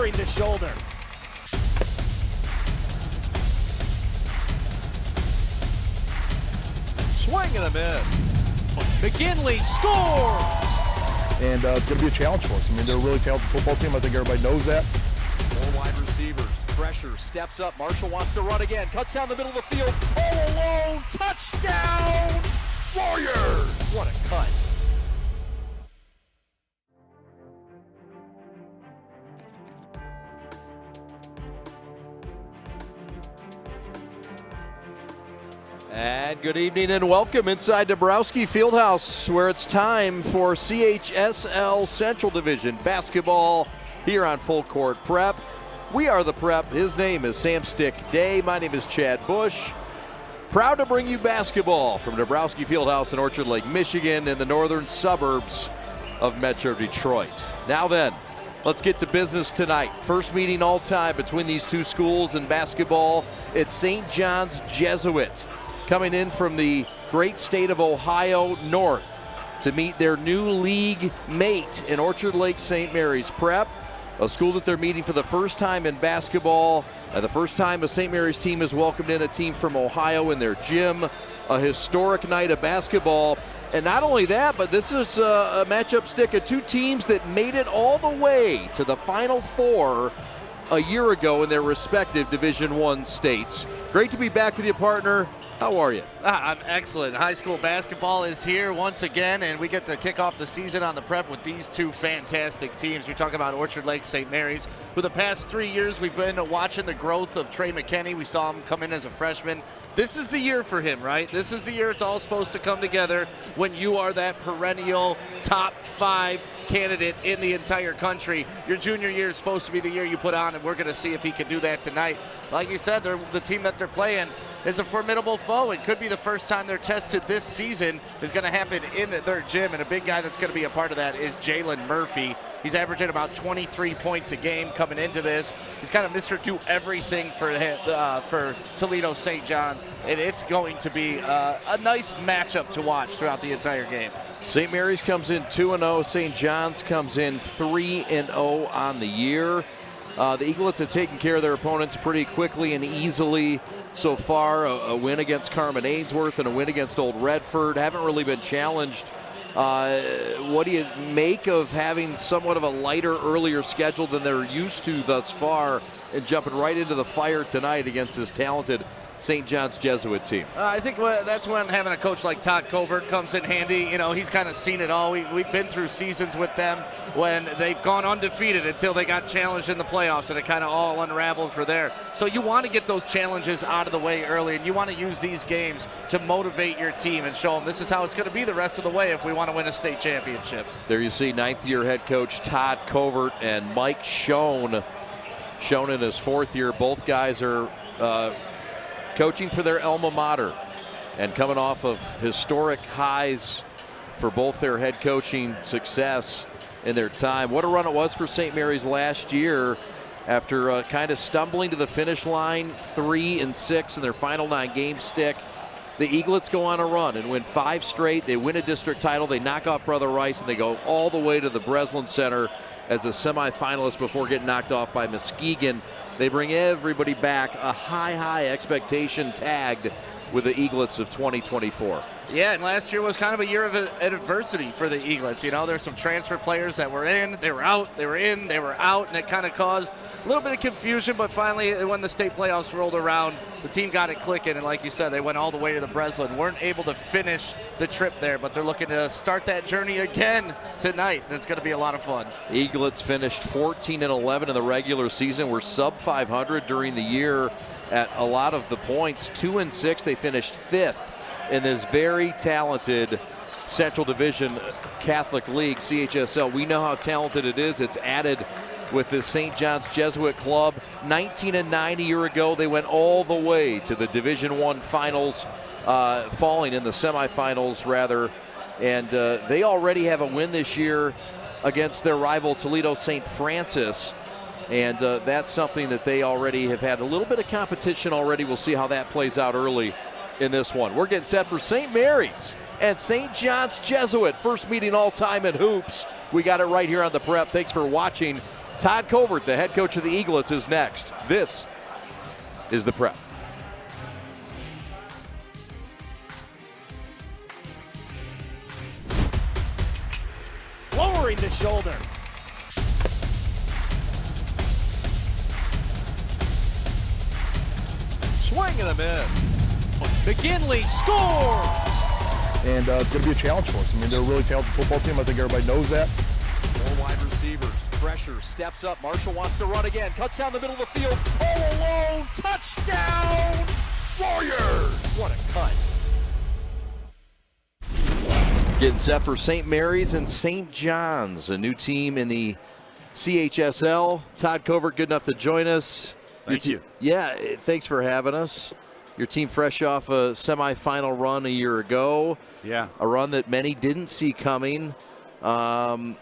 covering the shoulder. Swing and a miss. McGinley scores! And it's going to be a challenge for us. I mean, they're a really talented football team. I think everybody knows that. Four wide receivers. Pressure. Steps up. Marshall wants to run again. Cuts down the middle of the field. All alone. Touchdown! Warriors! What a cut. And good evening and welcome inside Dabrowski Fieldhouse, where it's time for CHSL Central Division basketball here on Full Court Prep. We are the Prep. His name is Sam Stick Day. My name is Chad Bush. Proud to bring you basketball from Dabrowski Fieldhouse in Orchard Lake, Michigan, in the northern suburbs of Metro Detroit. Now then, let's get to business tonight. First meeting all time between these two schools in basketball. It's St. John's Jesuit, coming in from the great state of Ohio north to meet their new league mate in Orchard Lake St. Mary's Prep, a school that they're meeting for the first time in basketball, and the first time a St. Mary's team has welcomed in a team from Ohio in their gym. A historic night of basketball. And not only that, but this is a matchup stick of two teams that made it all the way to the Final Four a year ago in their respective Division I states. Great to be back with you, partner. How are you? I'm excellent. High school basketball is here once again, and we get to kick off the season on the Prep with these two fantastic teams. You're talking about Orchard Lake St. Mary's. For the past 3 years, we've been watching the growth of Trey McKinney. We saw him come in as a freshman. This is the year for him, right? This is the year it's all supposed to come together when you are that perennial top 5 candidate in the entire country. Your junior year is supposed to be the year you put on, and we're going to see if he can do that tonight. Like you said, the team that they're playing is a formidable foe. It could be the first time they're tested this season. Is going to happen in their gym, and a big guy that's going to be a part of that is Jalen Murphy. He's averaging about 23 points a game coming into this. He's kind of Mr. Do Everything for Toledo St. John's, and it's going to be a nice matchup to watch throughout the entire game. St. Mary's comes in 2-0. St. John's comes in 3-0 on the year. The Eaglets have taken care of their opponents pretty quickly and easily so far. A win against Carman Ainsworth and a win against Old Redford. Haven't really been challenged. What do you make of having somewhat of a lighter, earlier schedule than they're used to thus far and jumping right into the fire tonight against this talented St. John's Jesuit team? I think that's when having a coach like Todd Covert comes in handy. You know, he's kind of seen it all. We've been through seasons with them when they've gone undefeated until they got challenged in the playoffs, and it kind of all unraveled for there. So you want to get those challenges out of the way early, and you want to use these games to motivate your team and show them this is how it's going to be the rest of the way if we want to win a state championship. There you see ninth-year head coach Todd Covert and Mike Schoen in his fourth year. Both guys are coaching for their alma mater and coming off of historic highs for both their head coaching success in their time. What a run it was for St. Mary's last year after kind of stumbling to the finish line, 3-6 in their final 9-game stick. The Eaglets go on a run and win 5 straight. They win a district title. They knock off Brother Rice, and they go all the way to the Breslin Center as a semifinalist before getting knocked off by Muskegon. They bring everybody back, a high expectation tagged with the Eaglets of 2024. Yeah, and last year was kind of a year of adversity for the Eaglets. You know, there's some transfer players that were in, they were out, they were in, they were out, and it kind of caused a little bit of confusion, but finally when the state playoffs rolled around, the team got it clicking, and like you said, they went all the way to the Breslin. Weren't able to finish the trip there, but they're looking to start that journey again tonight, and it's going to be a lot of fun. Eaglets finished 14-11 in the regular season. We're sub 500 during the year at a lot of the points. 2-6, they finished 5th in this very talented Central Division Catholic League, CHSL. We know how talented it is. It's added with this St. John's Jesuit club. 19-9 a year ago. They went all the way to the Division I finals, falling in the semifinals rather. And they already have a win this year against their rival Toledo St. Francis. And that's something that they already have had a little bit of competition already. We'll see how that plays out early in this one. We're getting set for St. Mary's and St. John's Jesuit. First meeting all time in hoops. We got it right here on the Prep. Thanks for watching Todd Covert, the head coach of the Eaglets, is next. This is the Prep. Lowering the shoulder. Swing and a miss. McGinley scores! And it's going to be a challenge for us. I mean, they're a really talented football team. I think everybody knows that. Four wide receivers. Pressure. Steps up. Marshall wants to run again. Cuts down the middle of the field. All alone. Touchdown! Warriors! What a cut. Getting set for St. Mary's and St. John's, a new team in the CHSL. Todd Covert, good enough to join us. Thank you. Yeah, thanks for having us. Your team fresh off a semifinal run a year ago. Yeah. A run that many didn't see coming. You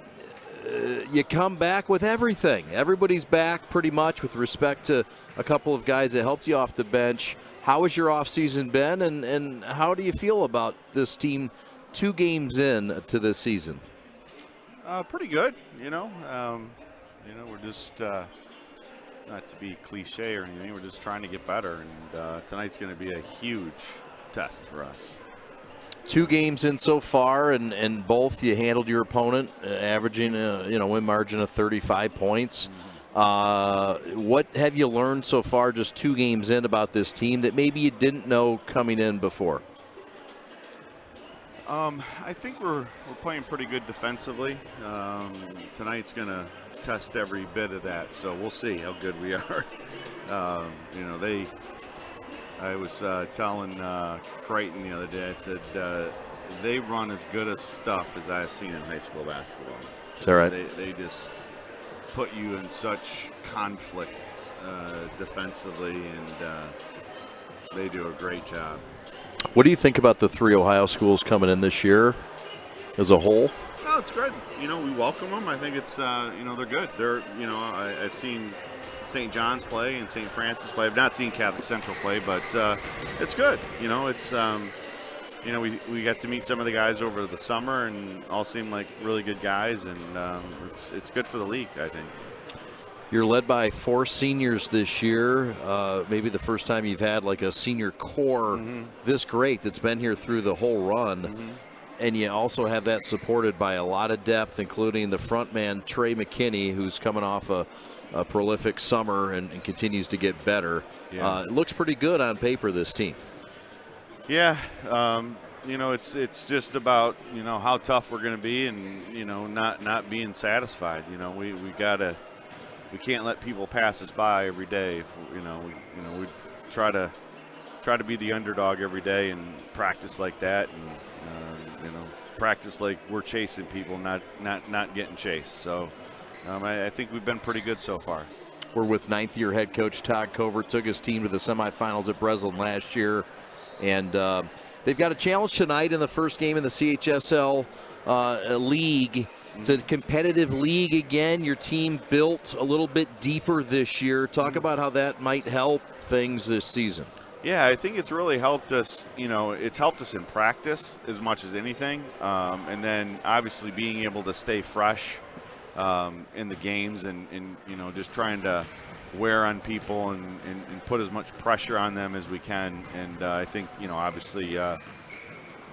come back with everything. Everybody's back pretty much with respect to a couple of guys that helped you off the bench. How has your offseason been, and how do you feel about this team 2 games in to this season? Pretty good, we're just, not to be cliche or anything, we're just trying to get better, and tonight's going to be a huge test for us. 2 games in so far, and both you handled your opponent, averaging a win margin of 35 points. What have you learned so far, just 2 games in, about this team that maybe you didn't know coming in before? I think we're playing pretty good defensively. Tonight's going to test every bit of that, so we'll see how good we are. I was telling Crichton the other day, I said they run as good a stuff as I've seen in high school basketball. Is that right? They just put you in such conflict defensively, and they do a great job. What do you think about the 3 Ohio schools coming in this year as a whole? No, it's good. We welcome them. I think it's, they're good. They're, I've seen St. John's play and St. Francis play. I've not seen Catholic Central play, but it's good. It's, we got to meet some of the guys over the summer, and all seem like really good guys, and it's good for the league, I think. You're led by 4 seniors this year. Maybe the first time you've had like a senior core this great that's been here through the whole run. And you also have that supported by a lot of depth, including the front man, Trey McKinney, who's coming off a prolific summer and continues to get better. Yeah. It looks pretty good on paper, this team. Yeah. It's just about, how tough we're going to be, and, not being satisfied. We can't let people pass us by every day. We try to be the underdog every day and practice like that, and practice like we're chasing people, not getting chased. So I think we've been pretty good so far. We're with 9th-year head coach Todd Covert. Took his team to the semifinals at Breslin last year, and they've got a challenge tonight in the first game in the CHSL league. It's a competitive league again. Your team built a little bit deeper this year. Talk about how that might help things this season. Yeah, I think it's really helped us. It's helped us in practice as much as anything. And then obviously being able to stay fresh in the games and just trying to wear on people and put as much pressure on them as we can. And I think, obviously,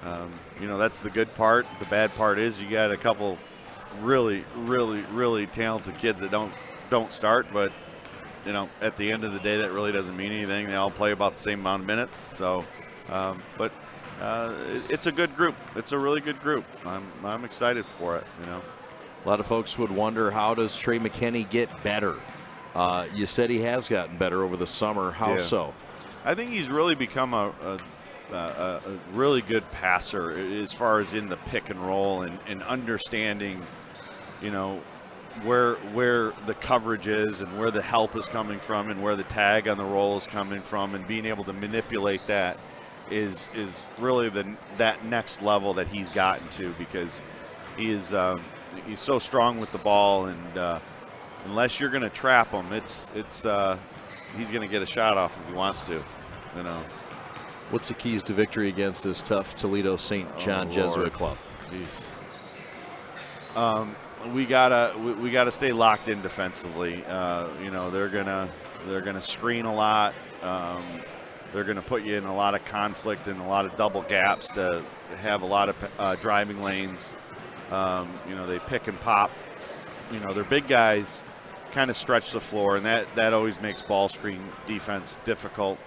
that's the good part. The bad part is you got a couple really, really, really talented kids that don't start, but at the end of the day, that really doesn't mean anything. They all play about the same amount of minutes. So, but it's a good group. It's a really good group. I'm excited for it. A lot of folks would wonder, how does Trey McKinney get better? You said he has gotten better over the summer. How so? I think he's really become a really good passer as far as in the pick and roll and understanding, where the coverage is and where the help is coming from and where the tag on the roll is coming from, and being able to manipulate that is really that next level that he's gotten to, because he's so strong with the ball, and unless you're going to trap him, he's going to get a shot off if he wants to. What's the keys to victory against this tough Toledo St. John Jesuit club? we gotta stay locked in defensively. You know, they're gonna screen a lot. They're gonna put you in a lot of conflict and a lot of double gaps to have a lot of driving lanes. You know, they pick and pop. You know, their big guys kind of stretch the floor, and that always makes ball screen defense difficult.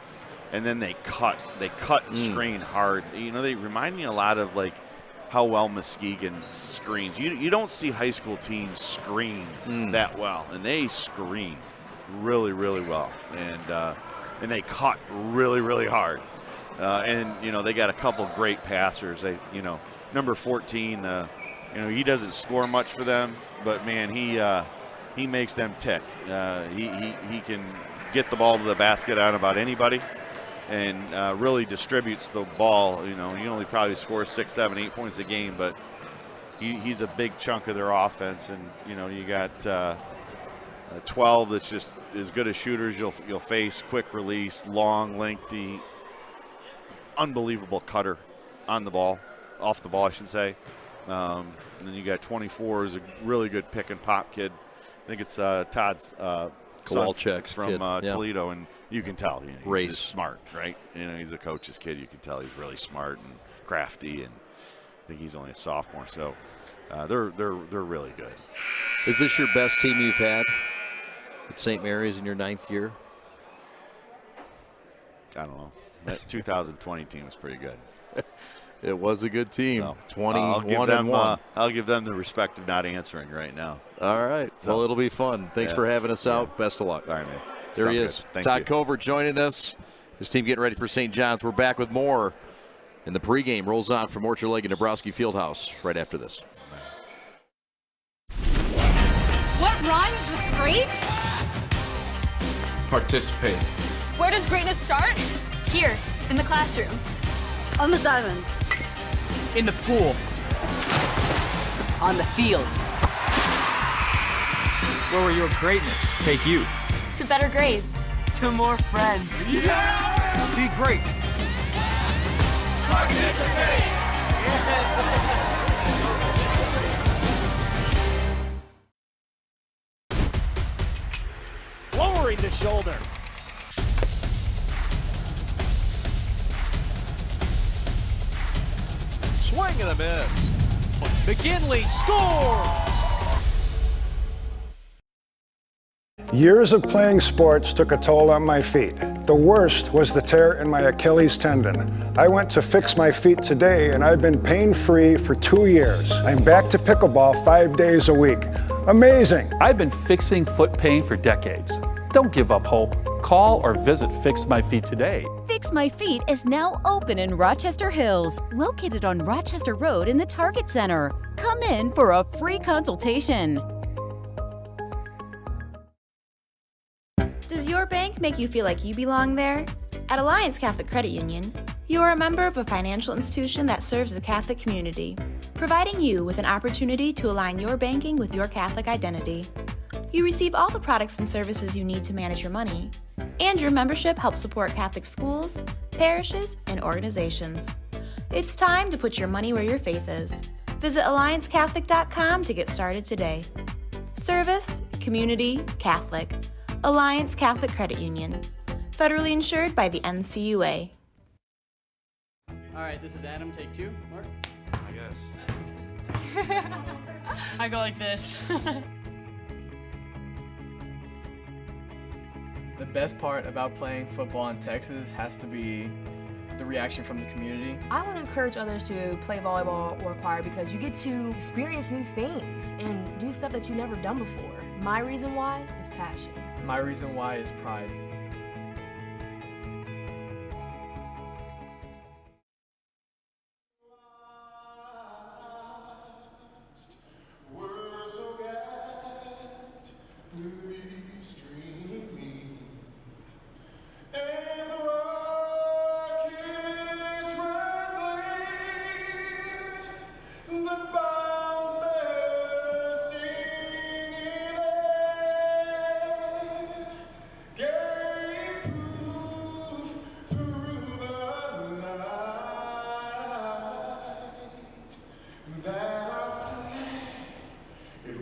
And then they cut and screen hard. You know, they remind me a lot of like how well Muskegon screens. You don't see high school teams screen that well, and they screen really, really well, and they cut really, really hard. And you know, they got a couple great passers. They, you know, number 14. You know, he doesn't score much for them, but man, he makes them tick. He can get the ball to the basket on about anybody, and really distributes the ball. You know, he only probably scores 6, 7, 8 points a game, but he's a big chunk of their offense. And you know, you got 12 that's just as good as shooters you'll face. Quick release, long, lengthy, unbelievable cutter on the ball, off the ball, I should say. And then you got 24 is a really good pick and pop kid. I think it's Todd's Kowalczyk's from kid. Toledo, and you can tell he's just Race. smart, right? You know, he's a coach's kid. You can tell he's really smart and crafty, and I think he's only a sophomore, so they're really good. Is this your best team you've had at St. Mary's in your 9th year? I don't know. That 2020 team was pretty good. It was a good team. So, 21-1. I'll give them the respect of not answering right now. All right. So, well, it'll be fun. Thanks for having us out. Best of luck. All right, man. There Sounds he is. good. Thank Todd you. Covert joining us. His team getting ready for St. John's. We're back with more. And the pregame rolls on from Orchard Lake and Dabrowski Fieldhouse right after this. What rhymes with great? Participate. Where does greatness start? Here, in the classroom. On the diamond. In the pool. On the field. Where will your greatness take you? To better grades. To more friends. Be great. Lowering the shoulder. Swing and a miss. McKinley scores! Years of playing sports took a toll on my feet. The worst was the tear in my Achilles tendon. I went to fix my feet today, and I've been pain-free for 2 years. I'm back to pickleball 5 days a week. Amazing! I've been fixing foot pain for decades. Don't give up hope. Call or visit Fix My Feet today. Fix My Feet is now open in Rochester Hills, located on Rochester Road in the Target Center. Come in for a free consultation. Does your bank make you feel like you belong there? At Alliance Catholic Credit Union, you are a member of a financial institution that serves the Catholic community, providing you with an opportunity to align your banking with your Catholic identity. You receive all the products and services you need to manage your money, and your membership helps support Catholic schools, parishes, and organizations. It's time to put your money where your faith is. Visit AllianceCatholic.com to get started today. Service, community, Catholic. Alliance Catholic Credit Union. Federally insured by the NCUA. All right, this is Adam. Take 2. Mark? I guess. I go like this. The best part about playing football in Texas has to be the reaction from the community. I want to encourage others to play volleyball or choir because you get to experience new things and do stuff that you've never done before. My reason why is passion. My reason why is pride. It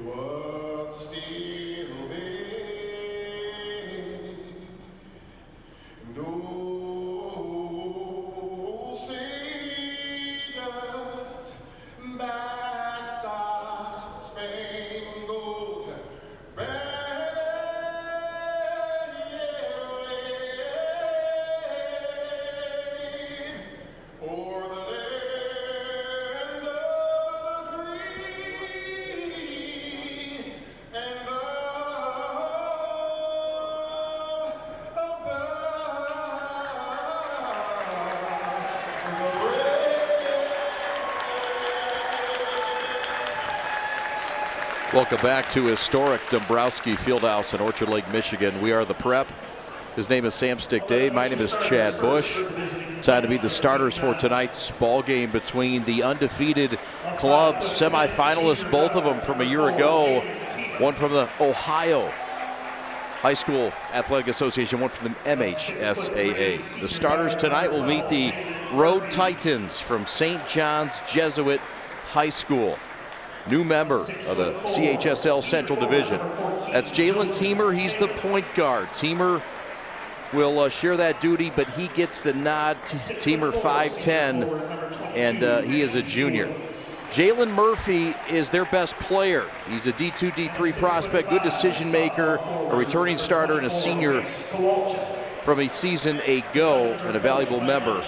Welcome back to historic Dombrowski Fieldhouse in Orchard Lake, Michigan. We are the Prep. His name is Sam Stick Dave. My name is Chad Bush. Excited to be the starters for tonight's ball game between the undefeated clubs, semifinalists, both of them from a year ago. One from the Ohio High School Athletic Association, one from the MHSAA. The starters tonight will meet the Road Titans from St. John's Jesuit High School. New member of the CHSL Central Division. That's Jalen Teamer. He's the point guard. Teamer will share that duty, but he gets the nod. Teamer 5'10", and he is a junior. Jalen Murphy is their best player. He's a D2, D3 prospect, good decision maker, a returning starter, and a senior from a season ago, and a valuable member.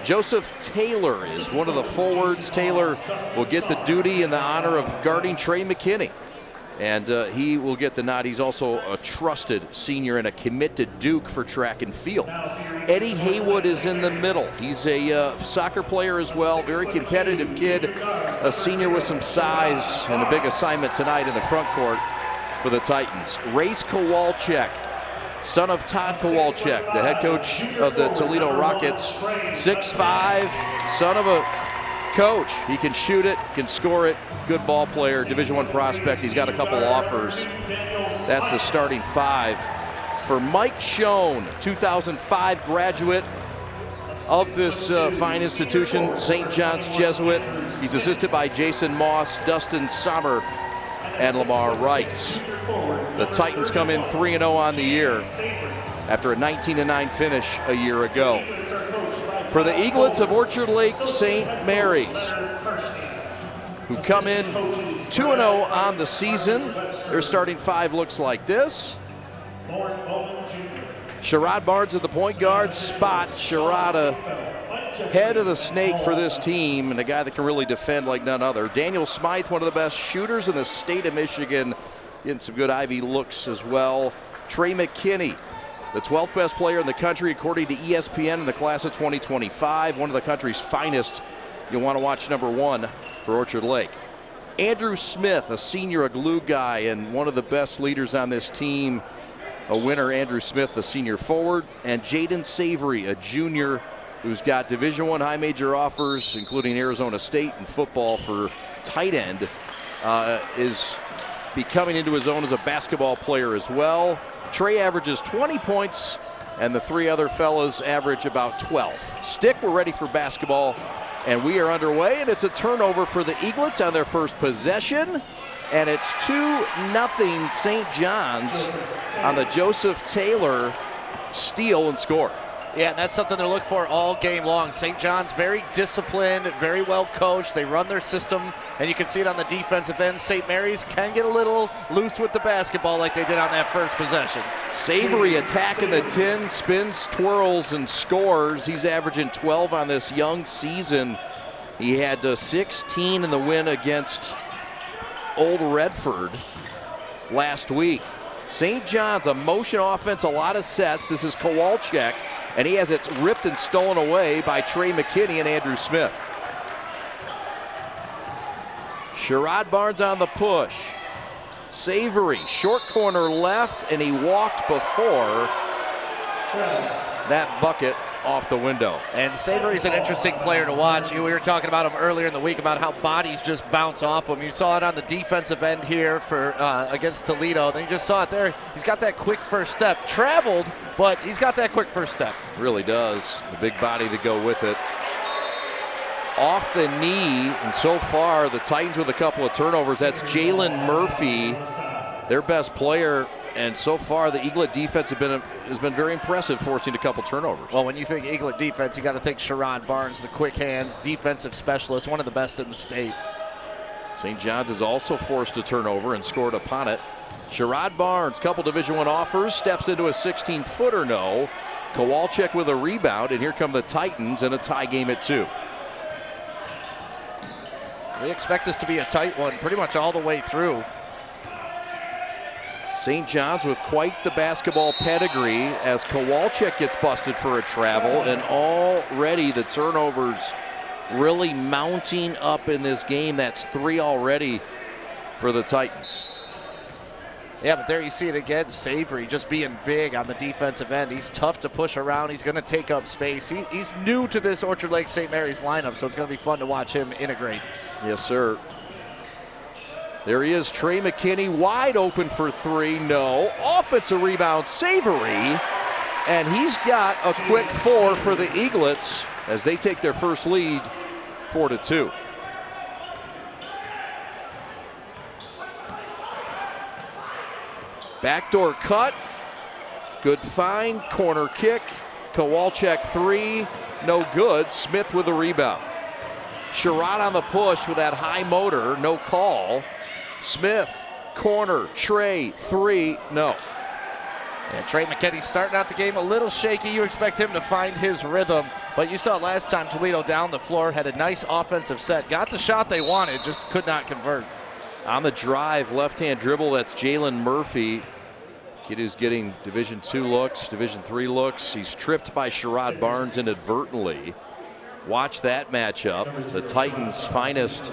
Joseph Taylor is one of the forwards. Taylor will get the duty and the honor of guarding Trey McKinney, and he will get the nod. He's also a trusted senior and a commit to Duke for track and field. Eddie Haywood is in the middle. He's a soccer player as well, very competitive kid, a senior with some size, and a big assignment tonight in the front court for the Titans. Race Kowalczyk, son of Todd Kowalczyk, the head coach of the Toledo Rockets, 6'5", son of a coach. He can shoot it, can score it, good ball player, Division I prospect. He's got a couple offers. That's the starting five. For Mike Schoen, 2005 graduate of this fine institution, St. John's Jesuit. He's assisted by Jason Moss, Dustin Sommer, and Lamar Rice. The Titans come in 3-0 on the year after a 19-9 finish a year ago. For the Eaglets of Orchard Lake St. Mary's, who come in 2-0 on the season, their starting five looks like this. Sherrod Barnes at the point guard spot. Sherrod, head of the snake for this team, and a guy that can really defend like none other. Daniel Smythe, one of the best shooters in the state of Michigan, getting some good Ivy looks as well. Trey McKinney, the 12th best player in the country according to ESPN in the class of 2025, one of the country's finest. You'll want to watch number one for Orchard Lake. Andrew Smith, a senior, a glue guy, and one of the best leaders on this team. A winner, Andrew Smith, a senior forward, and Jaden Savory, a junior who's got Division I high major offers, including Arizona State and football for tight end, is becoming into his own as a basketball player as well. Trey averages 20 points, and the three other fellas average about 12. Stick, we're ready for basketball, and we are underway, and it's a turnover for the Eaglets on their first possession. And it's 2-0 St. John's on the Joseph Taylor steal and score. Yeah, and that's something they're looking for all game long. St. John's very disciplined, very well coached. They run their system, and you can see it on the defensive end. St. Mary's can get a little loose with the basketball like they did on that first possession. Savory attacking the 10, spins, twirls, and scores. He's averaging 12 on this young season. He had 16 in the win against Old Redford last week. St. John's, a motion offense, a lot of sets. This is Kowalczyk, and he has it ripped and stolen away by Trey McKinney and Andrew Smith. Sherrod Barnes on the push. Savory, short corner left, and he walked before that bucket off the window. And Savory's an interesting player to watch. We were talking about him earlier in the week about how bodies just bounce off him. You saw it on the defensive end here for against Toledo. Then you just saw it there. He's got that quick first step. Traveled, but he's got that quick first step. Really does. The big body to go with it. Off the knee, and so far the Titans with a couple of turnovers. That's Jalen Murphy, their best player. And so far, the Eaglet defense has been very impressive, forcing a couple turnovers. Well, when you think Eaglet defense, you got to think Sherrod Barnes, the quick hands, defensive specialist, one of the best in the state. St. John's has also forced a turnover and scored upon it. Sherrod Barnes, couple Division I offers, steps into a 16-footer no. Kowalczyk with a rebound, and here come the Titans in a tie game at 2. We expect this to be a tight one pretty much all the way through. St. John's with quite the basketball pedigree as Kowalczyk gets busted for a travel, and already the turnovers really mounting up in this game. That's 3 already for the Titans. Yeah, but there you see it again. Savory just being big on the defensive end. He's tough to push around. He's going to take up space. He's new to this Orchard Lake St. Mary's lineup, so it's going to be fun to watch him integrate. Yes, sir. There he is, Trey McKinney, wide open for three. No. Offensive rebound, Savory. And he's got a quick 4 for the Eaglets as they take their first lead, 4-2. Backdoor cut, good find, corner kick, Kowalczyk 3, no good. Smith with the rebound. Sherrod on the push with that high motor, no call. Smith, corner, Trey, 3, no. Yeah, Trey McKinney starting out the game a little shaky. You expect him to find his rhythm, but you saw last time Toledo down the floor, had a nice offensive set, got the shot they wanted, just could not convert. On the drive, left-hand dribble, that's Jalen Murphy. Kid who's getting Division II looks, Division III looks. He's tripped by Sherrod Barnes inadvertently. Watch that matchup. The Titans' finest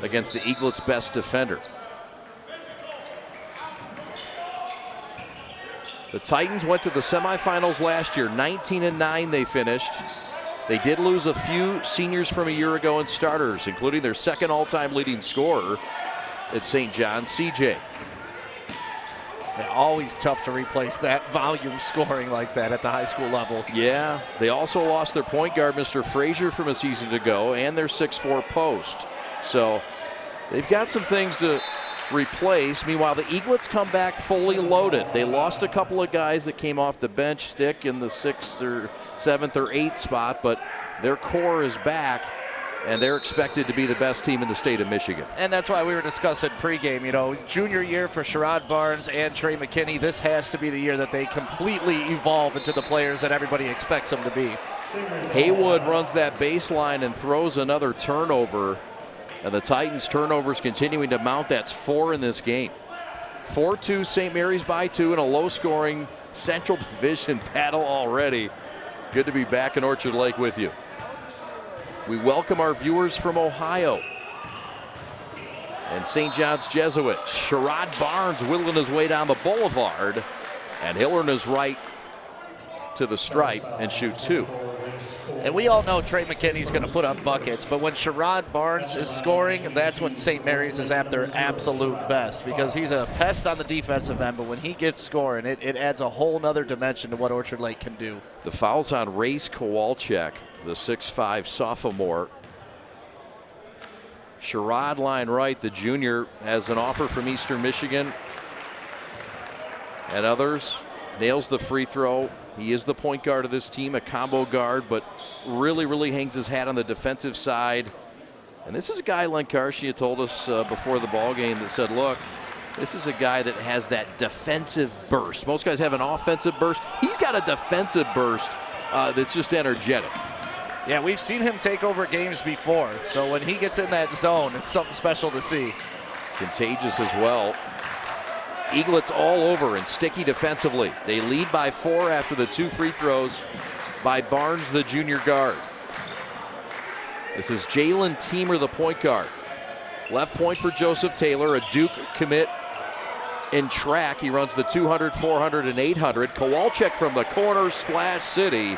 against the Eaglets' best defender. The Titans went to the semifinals last year. 19-9 they finished. They did lose a few seniors from a year ago in starters, including their second all-time leading scorer at St. John, CJ. They're always tough to replace that volume scoring like that at the high school level. Yeah, they also lost their point guard, Mr. Frazier, from a season ago, and their 6'4" post. So they've got some things to replace. Meanwhile, the Eaglets come back fully loaded. They lost a couple of guys that came off the bench, Stick in the 6th or 7th or 8th spot, but their core is back, and they're expected to be the best team in the state of Michigan. And that's why we were discussing pregame, you know, junior year for Sherrod Barnes and Trey McKinney. This has to be the year that they completely evolve into the players that everybody expects them to be. Haywood runs that baseline and throws another turnover, and the Titans' turnovers continuing to mount. That's 4 in this game. 4-2 St. Mary's by 2 in a low-scoring Central Division battle already. Good to be back in Orchard Lake with you. We welcome our viewers from Ohio and St. John's Jesuit. Sherrod Barnes whittling his way down the boulevard, and he'll earn his right to the stripe and shoot 2. And we all know Trey McKinney's going to put up buckets, but when Sherrod Barnes is scoring, that's when St. Mary's is at their absolute best, because he's a pest on the defensive end, but when he gets scoring, it adds a whole nother dimension to what Orchard Lake can do. The foul's on Race Kowalczyk, the 6'5" sophomore. Sherrod line right, the junior, has an offer from Eastern Michigan and others. Nails the free throw. He is the point guard of this team, a combo guard, but really hangs his hat on the defensive side. And this is a guy, Len Karshia told us before the ball game, that said, look, this is a guy that has that defensive burst. Most guys have an offensive burst. He's got a defensive burst that's just energetic. Yeah, we've seen him take over games before, so when he gets in that zone, it's something special to see. Contagious as well. Eaglets all over and sticky defensively. They lead by 4 after the 2 free throws by Barnes, the junior guard. This is Jalen Teamer, the point guard. Left point for Joseph Taylor, a Duke commit in track. He runs the 200, 400, and 800. Kowalczyk from the corner, Splash City.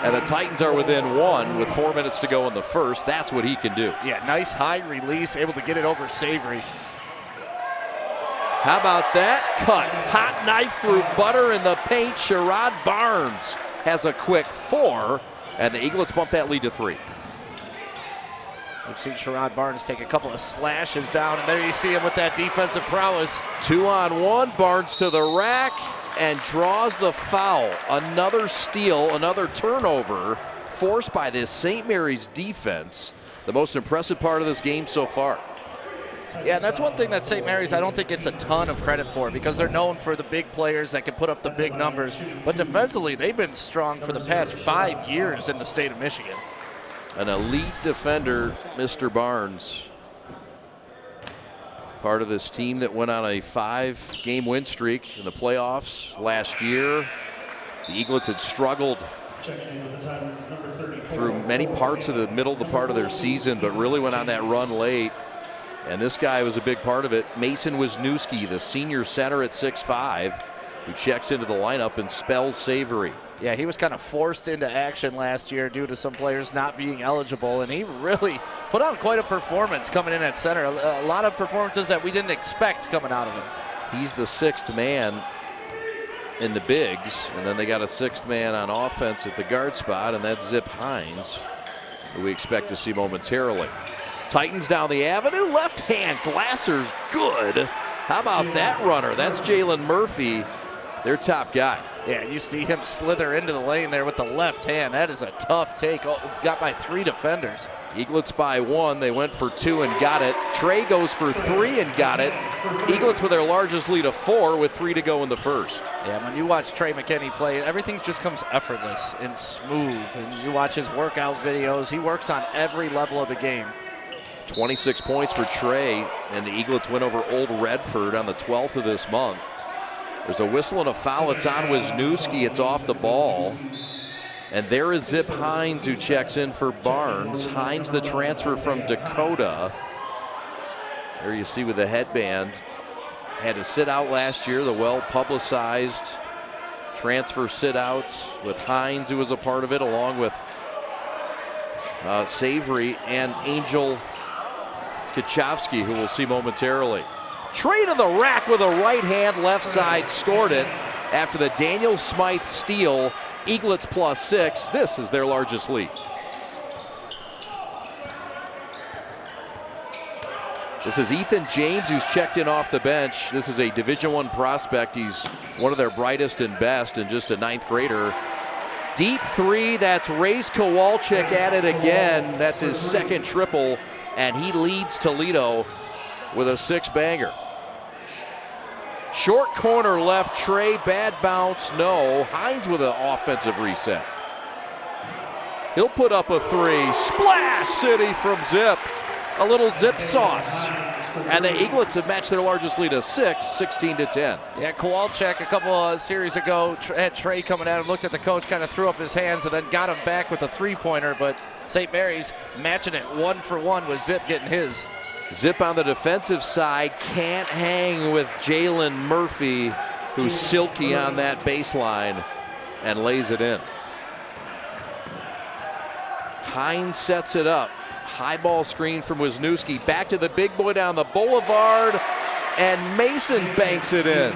And the Titans are within 1 with 4 minutes to go in the first. That's what he can do. Yeah, nice high release, able to get it over Savory. How about that? Cut. Hot knife through butter in the paint. Sherrod Barnes has a quick 4, and the Eaglets bump that lead to 3. We've seen Sherrod Barnes take a couple of slashes down, and there you see him with that defensive prowess. 2-on-1, Barnes to the rack and draws the foul. Another steal, another turnover forced by this St. Mary's defense. The most impressive part of this game so far. Yeah, that's one thing that St. Mary's I don't think gets a ton of credit for, because they're known for the big players that can put up the big numbers. But defensively, they've been strong for the past 5 years in the state of Michigan. An elite defender, Mr. Barnes. Part of this team that went on a 5-game win streak in the playoffs last year. The Eaglets had struggled through many parts of the middle of the part of their season, but really went on that run late. And this guy was a big part of it. Mason Wisniewski, the senior center at 6'5", who checks into the lineup and spells Savory. Yeah, he was kind of forced into action last year due to some players not being eligible, and he really put on quite a performance coming in at center. A lot of performances that we didn't expect coming out of him. He's the 6th man in the bigs, and then they got a 6th man on offense at the guard spot, and that's Zip Hines, who we expect to see momentarily. Titans down the avenue, left hand, Glasser's good. How about that runner? That's Jalen Murphy, their top guy. Yeah, you see him slither into the lane there with the left hand. That is a tough take. Oh, got by 3 defenders. Eaglets by 1. They went for 2 and got it. Trey goes for 3 and got it. Eaglets with their largest lead of 4 with 3 to go in the first. Yeah, when you watch Trey McKinney play, everything just comes effortless and smooth. And you watch his workout videos. He works on every level of the game. 26 points for Trey, and the Eaglets win over Old Redford on the 12th of this month. There's a whistle and a foul. It's on Wisniewski. It's off the ball. And there is Zip Hines, who checks in for Barnes. Hines, the transfer from Dakota. There you see with the headband. Had to sit out last year, the well-publicized transfer sit-outs with Hines, who was a part of it, along with Savory and Angel Kachowski, who we'll see momentarily. Trey to the rack with a right hand, left side, scored it after the Daniel Smythe steal. Eaglets +6. This is their largest lead. This is Ethan James, who's checked in off the bench. This is a Division I prospect. He's one of their brightest and best, and just a 9th grader. Deep 3, that's Rayce Kowalczyk at it again. That's his 2nd triple, and he leads Toledo with a 6-banger. Short corner left, Trey, bad bounce, no. Hines with an offensive reset. He'll put up a 3. Splash City from Zip. A little Zip sauce. And the Eaglets have matched their largest lead of 6, 16-10. Yeah, Kowalczyk a couple of series ago had Trey coming at him, looked at the coach, kind of threw up his hands, and then got him back with a 3-pointer, but St. Mary's matching it 1-for-1 with Zip getting his. Zip on the defensive side can't hang with Jalen Murphy, who's silky on that baseline and lays it in. Hines sets it up. High ball screen from Wisniewski. Back to the big boy down the boulevard, and Mason banks it in.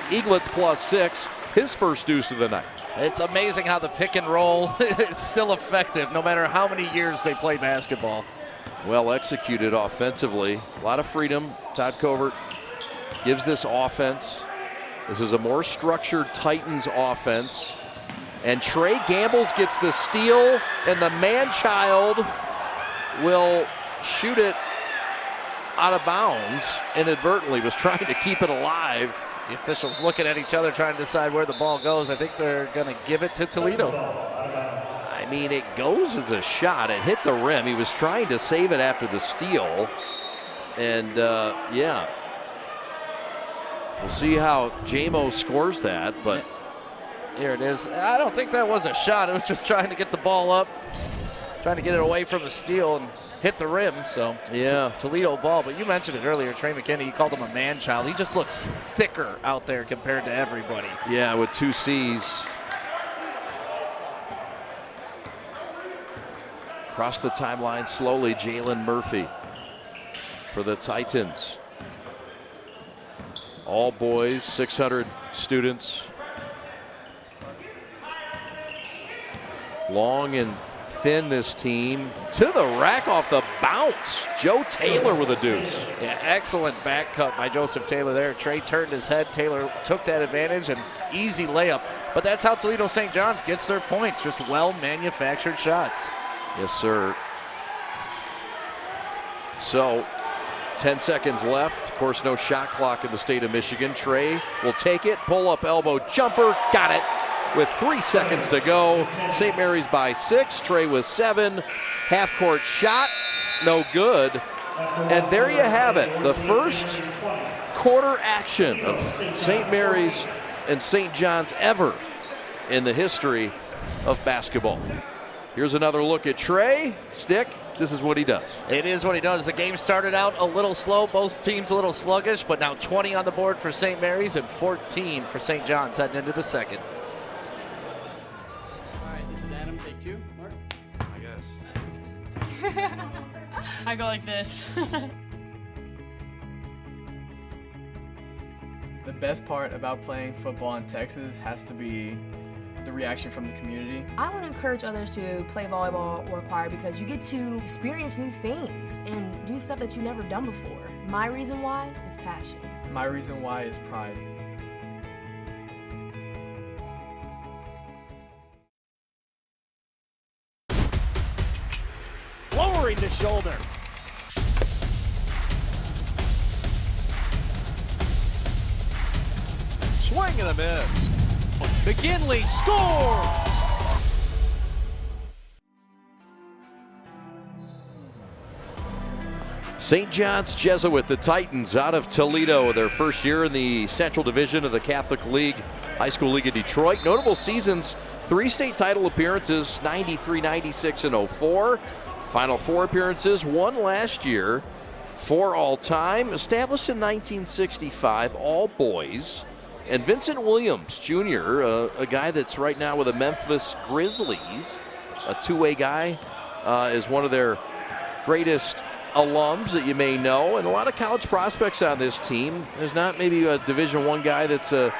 Eaglets +6, his first deuce of the night. It's amazing how the pick and roll is still effective no matter how many years they play basketball. Well executed offensively. A lot of freedom. Todd Covert gives this offense. This is a more structured Titans offense. And Trey Gambles gets the steal, and the man-child will shoot it out of bounds inadvertently. Was trying to keep it alive. The officials looking at each other trying to decide where the ball goes. I think they're going to give it to Toledo. I mean, it goes as a shot. It hit the rim. He was trying to save it after the steal. And, yeah. We'll see how J-Mo scores that, but here it is. I don't think that was a shot. It was just trying to get the ball up, trying to get it away from the steal and hit the rim. So, yeah, Toledo ball. But you mentioned it earlier, Trey McKinney, you called him a man-child. He just looks thicker out there compared to everybody. Yeah, with 2 C's. Across the timeline slowly, Jalen Murphy for the Titans. All boys, 600 students. Long and thin, this team. To the rack off the bounce. Joe Taylor with a deuce. Yeah, excellent back cut by Joseph Taylor there. Trey turned his head. Taylor took that advantage and easy layup. But that's how Toledo St. John's gets their points. Just well-manufactured shots. Yes, sir. So, 10 seconds left. Of course, no shot clock in the state of Michigan. Trey will take it. Pull-up elbow jumper. Got it. With 3 seconds to go. St. Mary's by 6. Trey with 7. Half-court shot. No good. And there you have it. The first quarter action of St. Mary's and St. John's ever in the history of basketball. Here's another look at Trey. Stick, this is what he does. It is what he does. The game started out a little slow, both teams a little sluggish, but now 20 on the board for St. Mary's and 14 for St. John's heading into the second. All right, this is Adam. Take 2. Mark. I guess. I go like this. The best part about playing football in Texas has to be the reaction from the community. I want to encourage others to play volleyball or choir because you get to experience new things and do stuff that you've never done before. My reason why is passion. My reason why is pride. Lowering the shoulder. Swing and a miss. McKinley scores! St. John's Jesuit, the Titans, out of Toledo, their first year in the Central Division of the Catholic League, High School League of Detroit. Notable seasons, 3 state title appearances, 93, 96, and 04. Final 4 appearances, 1 last year, 4 all-time. Established in 1965, all boys. And Vincent Williams, Jr., a guy that's right now with the Memphis Grizzlies, a two-way guy, is one of their greatest alums that you may know, and a lot of college prospects on this team. There's not maybe a Division I guy that's a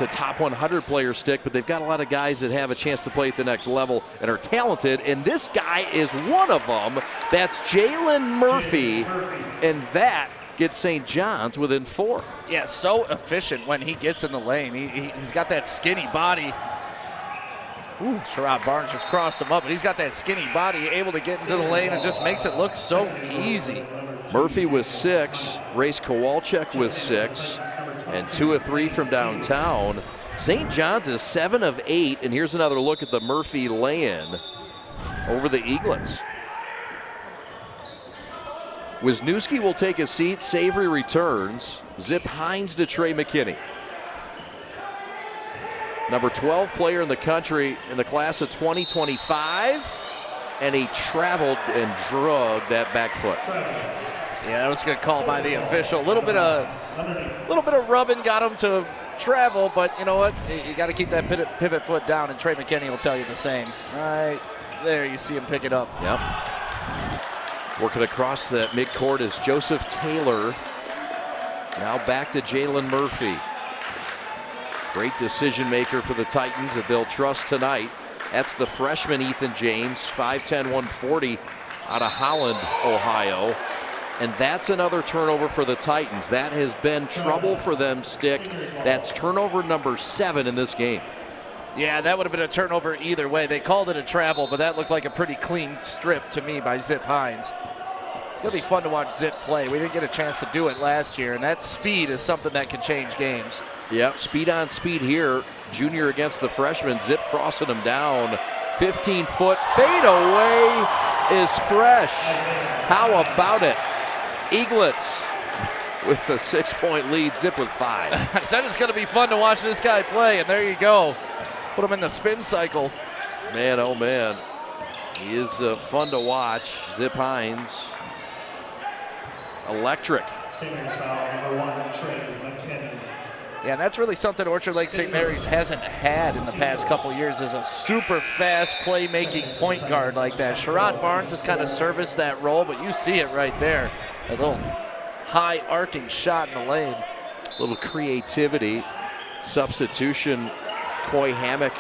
top 100 player stick, but they've got a lot of guys that have a chance to play at the next level and are talented, and this guy is one of them. That's Jalen Murphy, and that gets St. John's within 4. Yeah, so efficient when he gets in the lane. He's got that skinny body. Ooh, Sherrod Barnes just crossed him up, but he's got that skinny body, able to get into the lane and just makes it look so easy. Murphy with 6, Race Kowalczyk with 6, and 2 of 3 from downtown. St. John's is 7 of 8, and here's another look at the Murphy lay-in over the Eaglets. Wisniewski will take a seat. Savory returns. Zip Hines to Trey McKinney. Number 12 player in the country in the class of 2025. And he traveled and drugged that back foot. Yeah, that was a good call by the official. A little bit of rubbing got him to travel, but you know what? You got to keep that pivot foot down, and Trey McKinney will tell you the same. Right there, you see him pick it up. Yep. Working across the midcourt is Joseph Taylor. Now back to Jalen Murphy. Great decision maker for the Titans that they'll trust tonight. That's the freshman Ethan James, 5'10", 140 out of Holland, Ohio. And that's another turnover for the Titans. That has been trouble for them, Stick. That's turnover number 7 in this game. Yeah, that would have been a turnover either way. They called it a travel, but that looked like a pretty clean strip to me by Zip Hines. It's going to be fun to watch Zip play. We didn't get a chance to do it last year, and that speed is something that can change games. Yep, speed on speed here. Junior against the freshman. Zip crossing him down. 15-foot fadeaway is fresh. How about it? Eaglets with a 6-point lead. Zip with 5. I said it's going to be fun to watch this guy play, and there you go. Put him in the spin cycle. Man, oh man. He is fun to watch. Zip Hines. Electric. Yeah, and that's really something Orchard Lake St. Mary's hasn't had in the past couple years, is a super fast playmaking point guard like that. Sherrod Barnes has kind of serviced that role, but you see it right there. A little high arcing shot in the lane. A little creativity. Substitution. Coy Hammock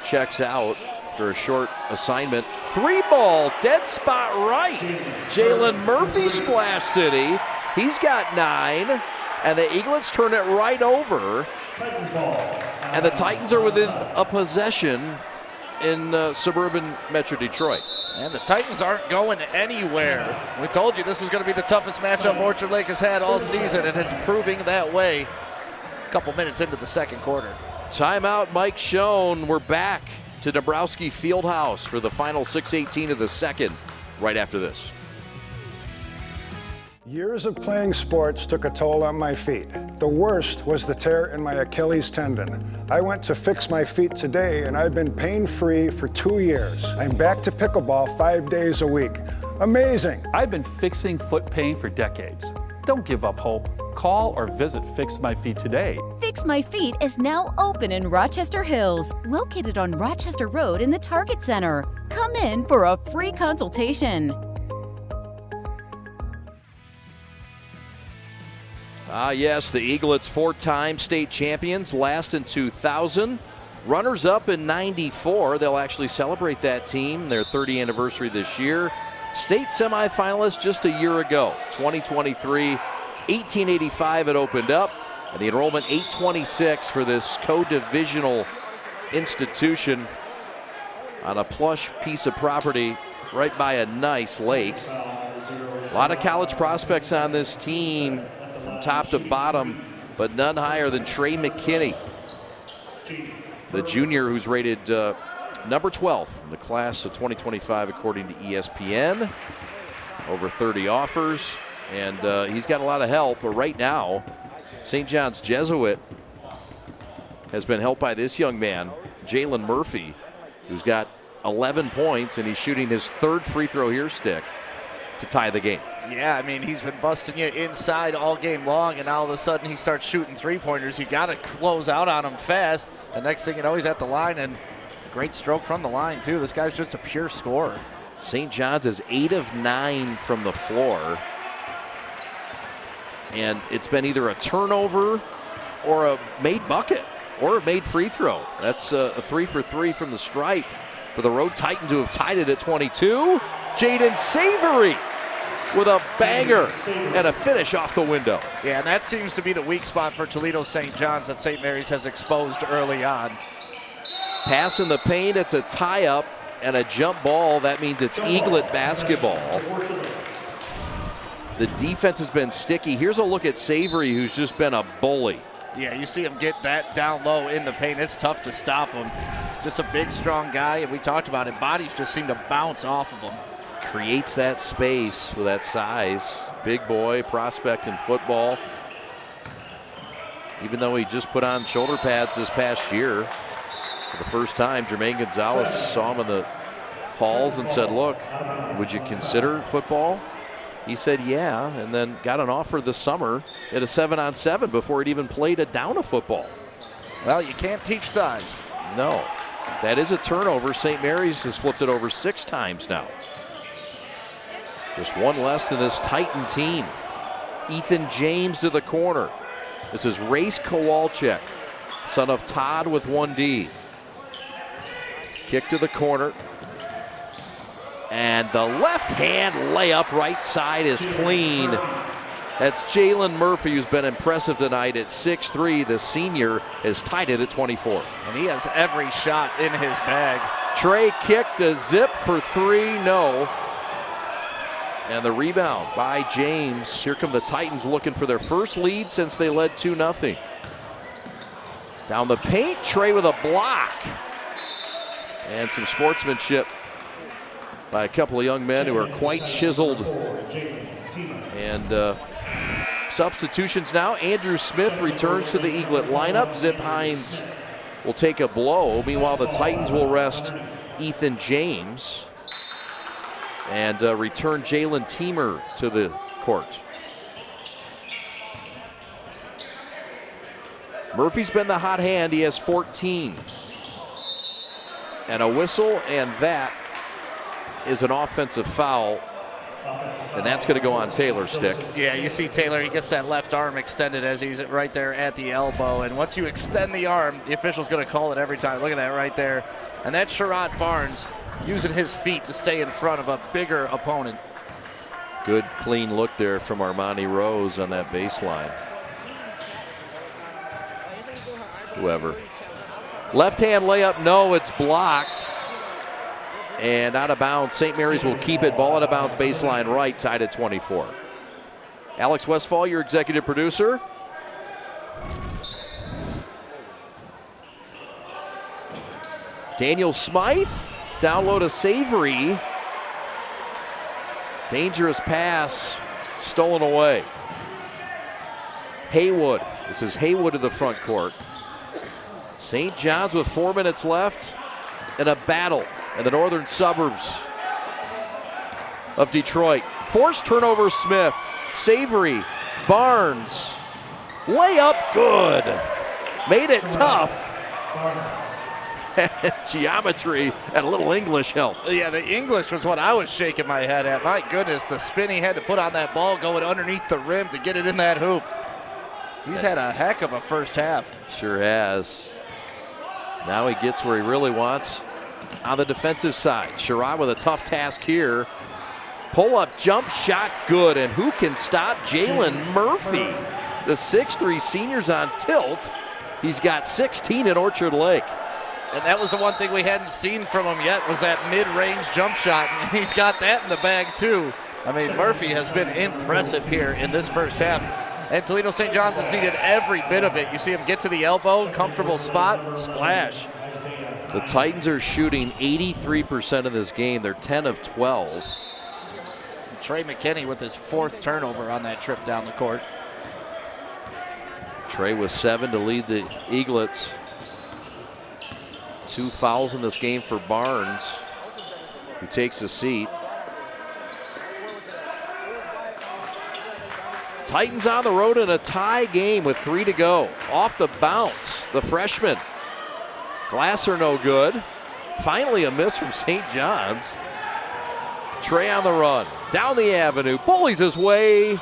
checks out after a short assignment. 3-ball, dead spot right. Jalen Murphy, Splash City. He's got 9. And the Eaglets turn it right over. And the Titans are within a possession in suburban Metro Detroit. And the Titans aren't going anywhere. We told you this was going to be the toughest matchup Orchard Lake has had all season, and it's proving that way a couple minutes into the second quarter. Timeout, Mike Schoen. We're back to Dabrowski Fieldhouse for the final 6:18 of the second right after this. Years of playing sports took a toll on my feet. The worst was the tear in my Achilles tendon. I went to fix my feet today and I've been pain-free for 2 years. I'm back to pickleball 5 days a week. Amazing! I've been fixing foot pain for decades. Don't give up hope. Call or visit Fix My Feet today. Fix My Feet is now open in Rochester Hills, located on Rochester Road in the Target Center. Come in for a free consultation. Yes, the Eaglets, 4-time state champions, last in 2000. Runners-up in 94. They'll actually celebrate that team, their 30th anniversary this year. State semifinalists just a year ago, 2023. 1885 it opened up, and the enrollment 826 for this co-divisional institution on a plush piece of property right by a nice lake. A lot of college prospects on this team from top to bottom, but none higher than Trey McKinney, the junior who's rated number 12 in the class of 2025 according to ESPN. Over 30 offers, and he's got a lot of help, but right now St. John's Jesuit has been helped by this young man, Jalen Murphy, who's got 11 points, and he's shooting his 3rd free throw here, Stick, to tie the game. Yeah, I mean, he's been busting you inside all game long, and now all of a sudden he starts shooting three-pointers. You got to close out on him fast. The next thing you know, he's at the line, and great stroke from the line, too. This guy's just a pure scorer. St. John's is 8 of 9 from the floor, and it's been either a turnover or a made bucket or a made free throw. That's a 3 for 3 from the stripe for the Road Titans, who have tied it at 22. Jaden Savory with a banger and a finish off the window. Yeah, and that seems to be the weak spot for Toledo St. John's that St. Mary's has exposed early on. Pass in the paint, it's a tie-up and a jump ball. That means it's Eaglet basketball. The defense has been sticky. Here's a look at Savory, who's just been a bully. Yeah, you see him get that down low in the paint. It's tough to stop him. Just a big, strong guy, and we talked about it. Bodies just seem to bounce off of him. Creates that space with that size. Big boy, prospect in football. Even though he just put on shoulder pads this past year, for the first time, Jermaine Gonzalez saw him in the halls and said, look, would you consider football? He said, yeah, and then got an offer this summer at a 7-on-7 before he'd even played a down of football. Well, you can't teach size. No, that is a turnover. St. Mary's has flipped it over 6 times now. Just one less than this Titan team. Ethan James to the corner. This is Race Kowalczyk, son of Todd with 1D. Kick to the corner. And the left hand layup right side is clean. That's Jalen Murphy, who's been impressive tonight at 6'3". The senior has tied it at 24. And he has every shot in his bag. Trey kicked a zip for 3, no. And the rebound by James. Here come the Titans looking for their first lead since they led 2-0. Down the paint, Trey with a block. And some sportsmanship by a couple of young men who are quite chiseled. And substitutions now. Andrew Smith returns to the Eaglet lineup. Zip Hines will take a blow. Meanwhile, the Titans will rest Ethan James and return Jalen Teemer to the court. Murphy's been the hot hand. He has 14. And a whistle, and that is an offensive foul. And that's going to go on Taylor, Stick. Yeah, you see Taylor, he gets that left arm extended as he's right there at the elbow. And once you extend the arm, the official's going to call it every time. Look at that right there. And that's Sherrod Barnes using his feet to stay in front of a bigger opponent. Good, clean look there from Armani Rose on that baseline. Whoever. Left hand layup, no, it's blocked. And out of bounds. St. Mary's will keep it. Ball out of bounds, baseline right, tied at 24. Alex Westfall, your executive producer. Daniel Smythe, down low to Savory. Dangerous pass. stolen away. Haywood. This is Haywood to the front court. St. John's with 4 minutes left in a battle in the northern suburbs of Detroit. Forced turnover, Smith. Savory, Barnes. Layup, good. Made it tough. Geometry and a little English helped. Yeah, the English was what I was shaking my head at. My goodness, the spin he had to put on that ball going underneath the rim to get it in that hoop. He's had a heck of a first half. Sure has. Now he gets where he really wants on the defensive side. Sherrod with a tough task here. Pull-up jump shot, good. And who can stop Jalen Murphy? The 6'3" senior's on tilt. He's got 16 at Orchard Lake. And that was the one thing we hadn't seen from him yet, was that mid-range jump shot. And he's got that in the bag, too. I mean, Murphy has been impressive here in this first half. And Toledo St. John's has needed every bit of it. You see him get to the elbow, comfortable spot, splash. The Titans are shooting 83% of this game. They're 10 of 12. Trey McKinney with his 4th turnover on that trip down the court. Trey with 7 to lead the Eaglets. 2 fouls in this game for Barnes, who takes a seat. Titans on the road in a tie game with 3 to go. Off the bounce, the freshman. Glasser no good. Finally a miss from St. John's. Trey on the run, down the avenue, bullies his way,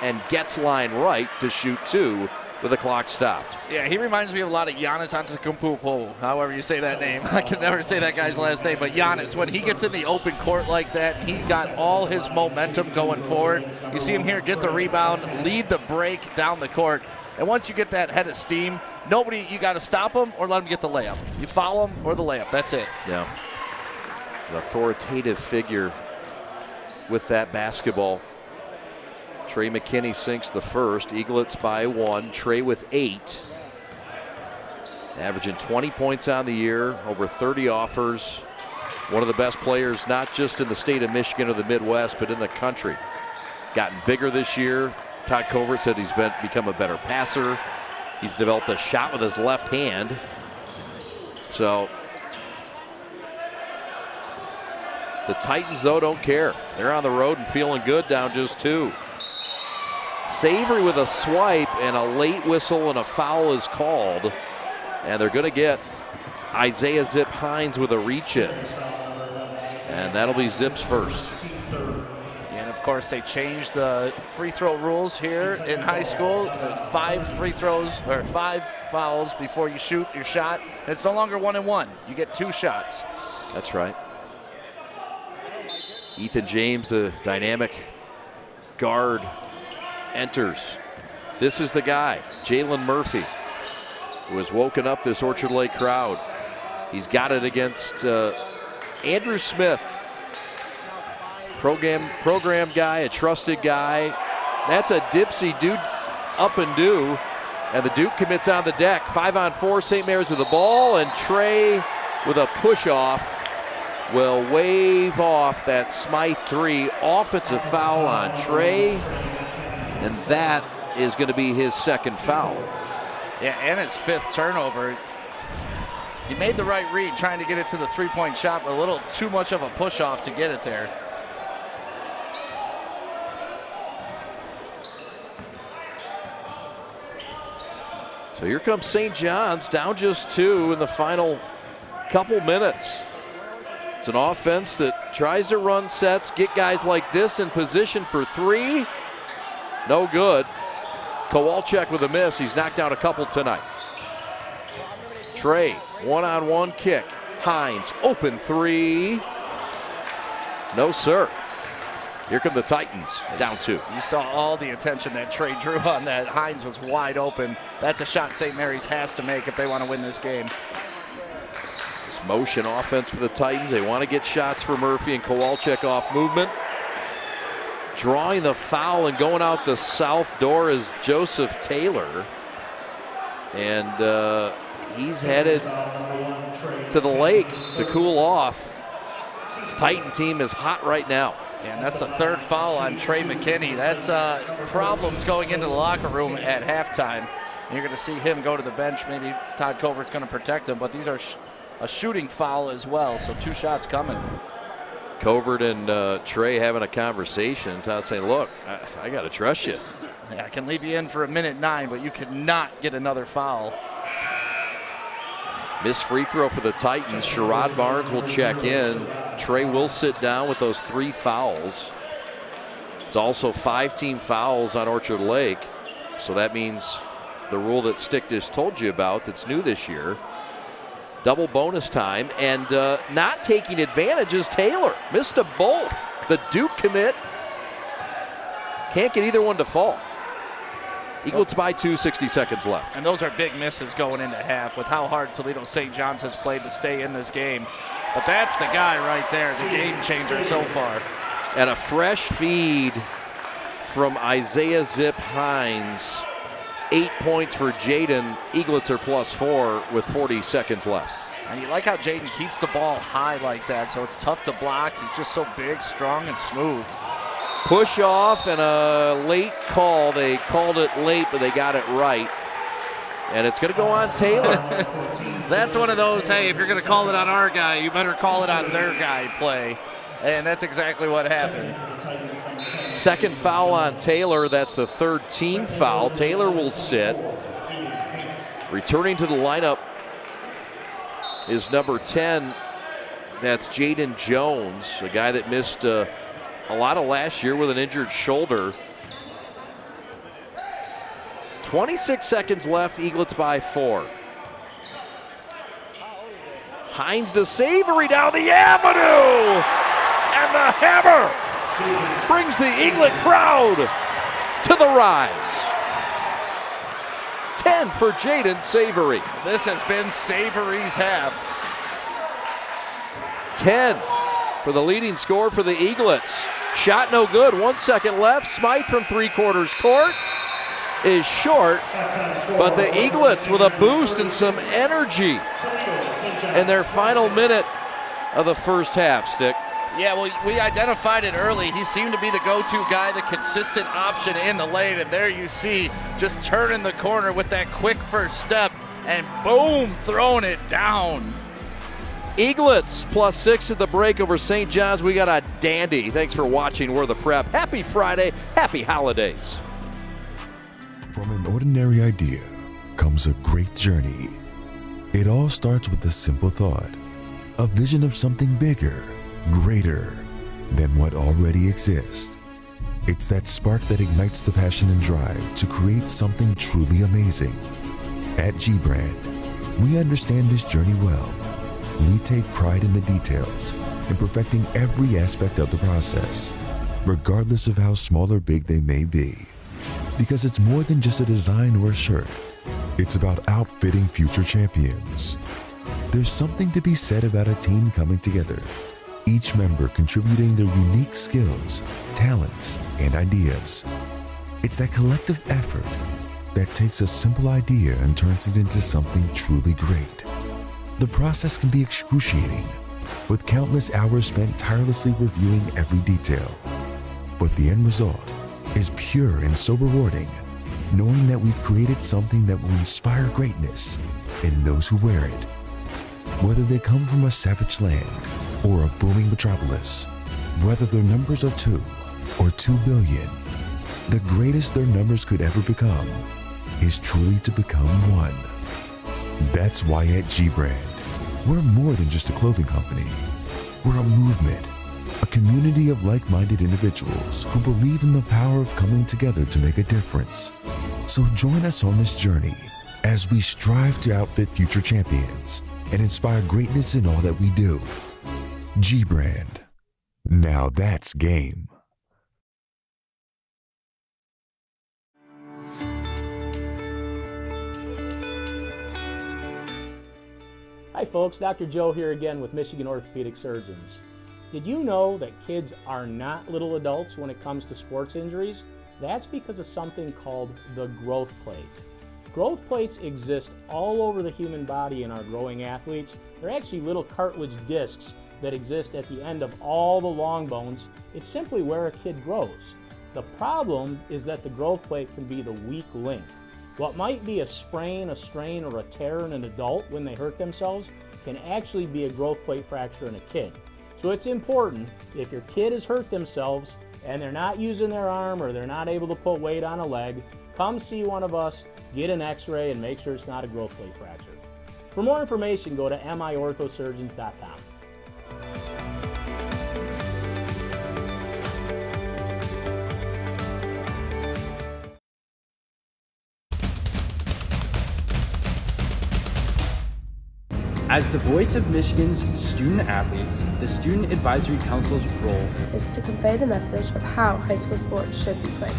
and gets line right to shoot 2 with the clock stopped. Yeah, he reminds me of a lot of Giannis Antetokounmpo, however you say that name. I can never say that guy's last name, but Giannis, when he gets in the open court like that, he got all his momentum going forward. You see him here get the rebound, lead the break down the court, and once you get that head of steam, you got to stop him or let him get the layup. You foul him or the layup, that's it. Yeah, an authoritative figure with that basketball. Trey McKinney sinks the first. Eaglets by 1. Trey with 8. Averaging 20 points on the year, over 30 offers. One of the best players, not just in the state of Michigan or the Midwest, but in the country. Gotten bigger this year. Todd Covert said he's become a better passer. He's developed a shot with his left hand. So the Titans, though, don't care. They're on the road and feeling good, down just 2. Savory with a swipe, and a late whistle and a foul is called. And they're going to get Isaiah Zip Hines with a reach in. And that'll be Zip's first. And of course, they changed the free throw rules here in high school. 5 free throws, or 5 fouls before you shoot your shot. It's no longer 1 and 1. You get 2 shots. That's right. Ethan James, the dynamic guard, enters. This is the guy, Jalen Murphy, who has woken up this Orchard Lake crowd. He's got it against Andrew Smith, program guy, a trusted guy. That's a Dipsy dude up and do, and the Duke commits on the deck. 5-on-4, St. Mary's with the ball, and Trey with a push-off will wave off that Smythe 3. Offensive foul on Trey. And that is going to be his 2nd foul. Yeah, and his 5th turnover. He made the right read trying to get it to the 3-point shot, but a little too much of a push-off to get it there. So here comes St. John's, down just 2 in the final couple minutes. It's an offense that tries to run sets, get guys like this in position for 3. No good. Kowalczyk with a miss. He's knocked down a couple tonight. Trey, 1-on-1 kick. Hines, open 3. No, sir. Here come the Titans, down 2. You saw all the attention that Trey drew on that. Hines was wide open. That's a shot St. Mary's has to make if they want to win this game. This motion offense for the Titans. They want to get shots for Murphy, and Kowalczyk off movement. Drawing the foul and going out the south door is Joseph Taylor. And he's headed to the lake to cool off. This Titan team is hot right now. And that's the third foul on Trey McKinney. That's problems going into the locker room at halftime. You're going to see him go to the bench. Maybe Todd Covert's going to protect him, but these are a shooting foul as well, so 2 shots coming. Covert and Trey having a conversation. Todd saying, look, I got to trust you. Yeah, I can leave you in for a minute 9, but you cannot get another foul. Missed free throw for the Titans. Sherrod Barnes will check in. Trey will sit down with those 3 fouls. It's also 5 team fouls on Orchard Lake. So that means the rule that Stick just told you about that's new this year. Double bonus time, and not taking advantage is Taylor. Missed them both. The Duke commit can't get either one to fall. Eaglets by 2, 60 seconds left. And those are big misses going into half with how hard Toledo St. John's has played to stay in this game. But that's the guy right there, the game changer so far. And a fresh feed from Isaiah Zip Hines. 8 points for Jaden. Eaglets are +4 with 40 seconds left. And you like how Jaden keeps the ball high like that, so it's tough to block. He's just so big, strong, and smooth. Push off and a late call. They called it late, but they got it right. And it's going to go on Taylor. That's one of those, hey, if you're going to call it on our guy, you better call it on their guy play. And that's exactly what happened. Second foul on Taylor. That's the 3rd team foul. Taylor will sit. Returning to the lineup is number 10. That's Jaden Jones, a guy that missed a lot of last year with an injured shoulder. 26 seconds left, Eaglets by 4. Hines to Savory down the avenue! And the hammer brings the Eaglet crowd to the rise. 10 for Jaden Savory. This has been Savory's half. 10 for the leading scorer for the Eaglets. Shot no good, 1 second left. Smythe from 3/4 court is short, but the Eaglets with a boost and some energy in their final minute of the first half, Stick. Yeah, well, we identified it early. He seemed to be the go-to guy, the consistent option in the lane, and there you see just turning the corner with that quick first step, and boom, throwing it down. Eaglets +6 at the break over St. John's. We got a dandy. Thanks for watching. We're the Prep. Happy Friday. Happy holidays. From an ordinary idea comes a great journey. It all starts with a simple thought, a vision of something bigger, greater than what already exists. It's that spark that ignites the passion and drive to create something truly amazing. At G-Brand, we understand this journey well. We take pride in the details and perfecting every aspect of the process, regardless of how small or big they may be. Because it's more than just a design or a shirt. It's about outfitting future champions. There's something to be said about a team coming together, each member contributing their unique skills, talents, and ideas. It's that collective effort that takes a simple idea and turns it into something truly great. The process can be excruciating, with countless hours spent tirelessly reviewing every detail. But the end result is pure and so rewarding, knowing that we've created something that will inspire greatness in those who wear it. Whether they come from a savage land or a booming metropolis, whether their numbers are 2 or 2 billion, the greatest their numbers could ever become is truly to become one. That's why at G-Brand, we're more than just a clothing company. We're a movement, a community of like-minded individuals who believe in the power of coming together to make a difference. So join us on this journey as we strive to outfit future champions and inspire greatness in all that we do. G-Brand. Now that's game. Hi folks, Dr. Joe here again with Michigan Orthopedic Surgeons. Did you know that kids are not little adults when it comes to sports injuries? That's because of something called the growth plate. Growth plates exist all over the human body in our growing athletes. They're actually little cartilage discs that exist at the end of all the long bones. It's simply where a kid grows. The problem is that the growth plate can be the weak link. What might be a sprain, a strain, or a tear in an adult when they hurt themselves can actually be a growth plate fracture in a kid. So it's important, if your kid has hurt themselves and they're not using their arm or they're not able to put weight on a leg, come see one of us, get an x-ray, and make sure it's not a growth plate fracture. For more information, go to miorthosurgeons.com. As the voice of Michigan's student athletes, the Student Advisory Council's role is to convey the message of how high school sports should be played.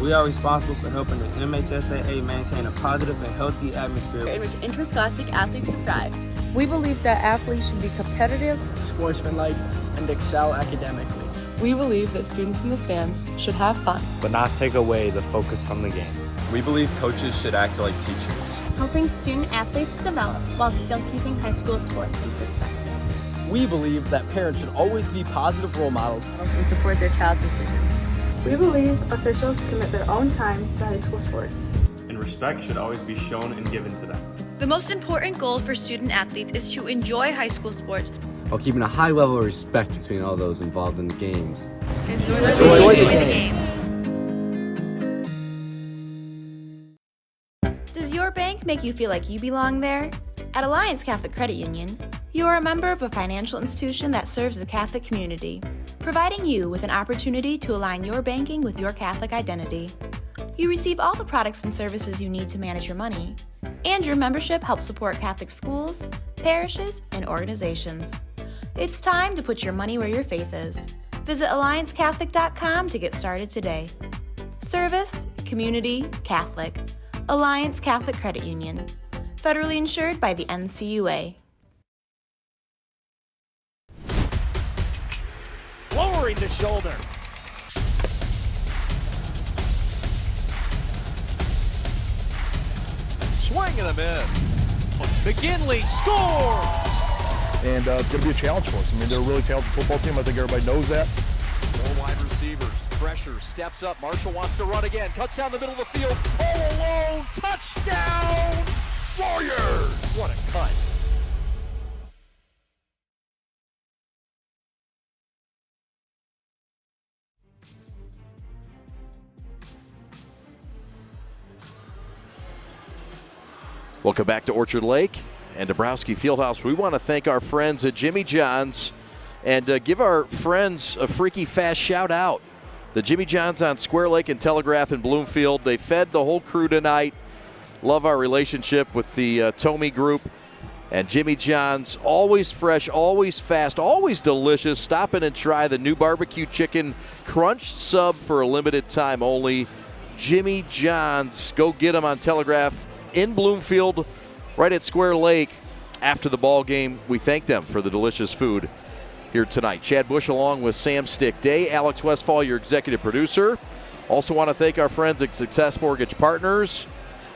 We are responsible for helping the MHSAA maintain a positive and healthy atmosphere in which interscholastic athletes can thrive. We believe that athletes should be competitive, sportsmanlike, and excel academically. We believe that students in the stands should have fun, but not take away the focus from the game. We believe coaches should act like teachers, helping student athletes develop while still keeping high school sports in perspective. We believe that parents should always be positive role models and support their child's decisions. We believe officials commit their own time to high school sports. And respect should always be shown and given to them. The most important goal for student athletes is to enjoy high school sports while keeping a high level of respect between all those involved in the games. Enjoy the game. Does your bank make you feel like you belong there? At Alliance Catholic Credit Union, you are a member of a financial institution that serves the Catholic community, providing you with an opportunity to align your banking with your Catholic identity. You receive all the products and services you need to manage your money, and your membership helps support Catholic schools, parishes, and organizations. It's time to put your money where your faith is. Visit AllianceCatholic.com to get started today. Service, community, Catholic. Alliance Catholic Credit Union. Federally insured by the NCUA. Lowering the shoulder. Swing and a miss. McGinley scores! And it's going to be a challenge for us. I mean, they're a really talented football team. I think everybody knows that. 4 wide receivers. Pressure, steps up. Marshall wants to run again. Cuts down the middle of the field. All alone. Touchdown! Warriors! What a cut. Welcome back to Orchard Lake and Dabrowski Fieldhouse. We want to thank our friends at Jimmy John's and give our friends a freaky fast shout out. The Jimmy John's on Square Lake and Telegraph in Bloomfield. They fed the whole crew tonight. Love our relationship with the Tomey Group. And Jimmy John's, always fresh, always fast, always delicious. Stop in and try the new barbecue chicken crunched sub for a limited time only. Jimmy John's. Go get them on Telegraph in Bloomfield, right at Square Lake. After the ball game, we thank them for the delicious food here tonight. Chad Bush along with Sam Stick Day, Alex Westfall, your executive producer. Also want to thank our friends at Success Mortgage Partners.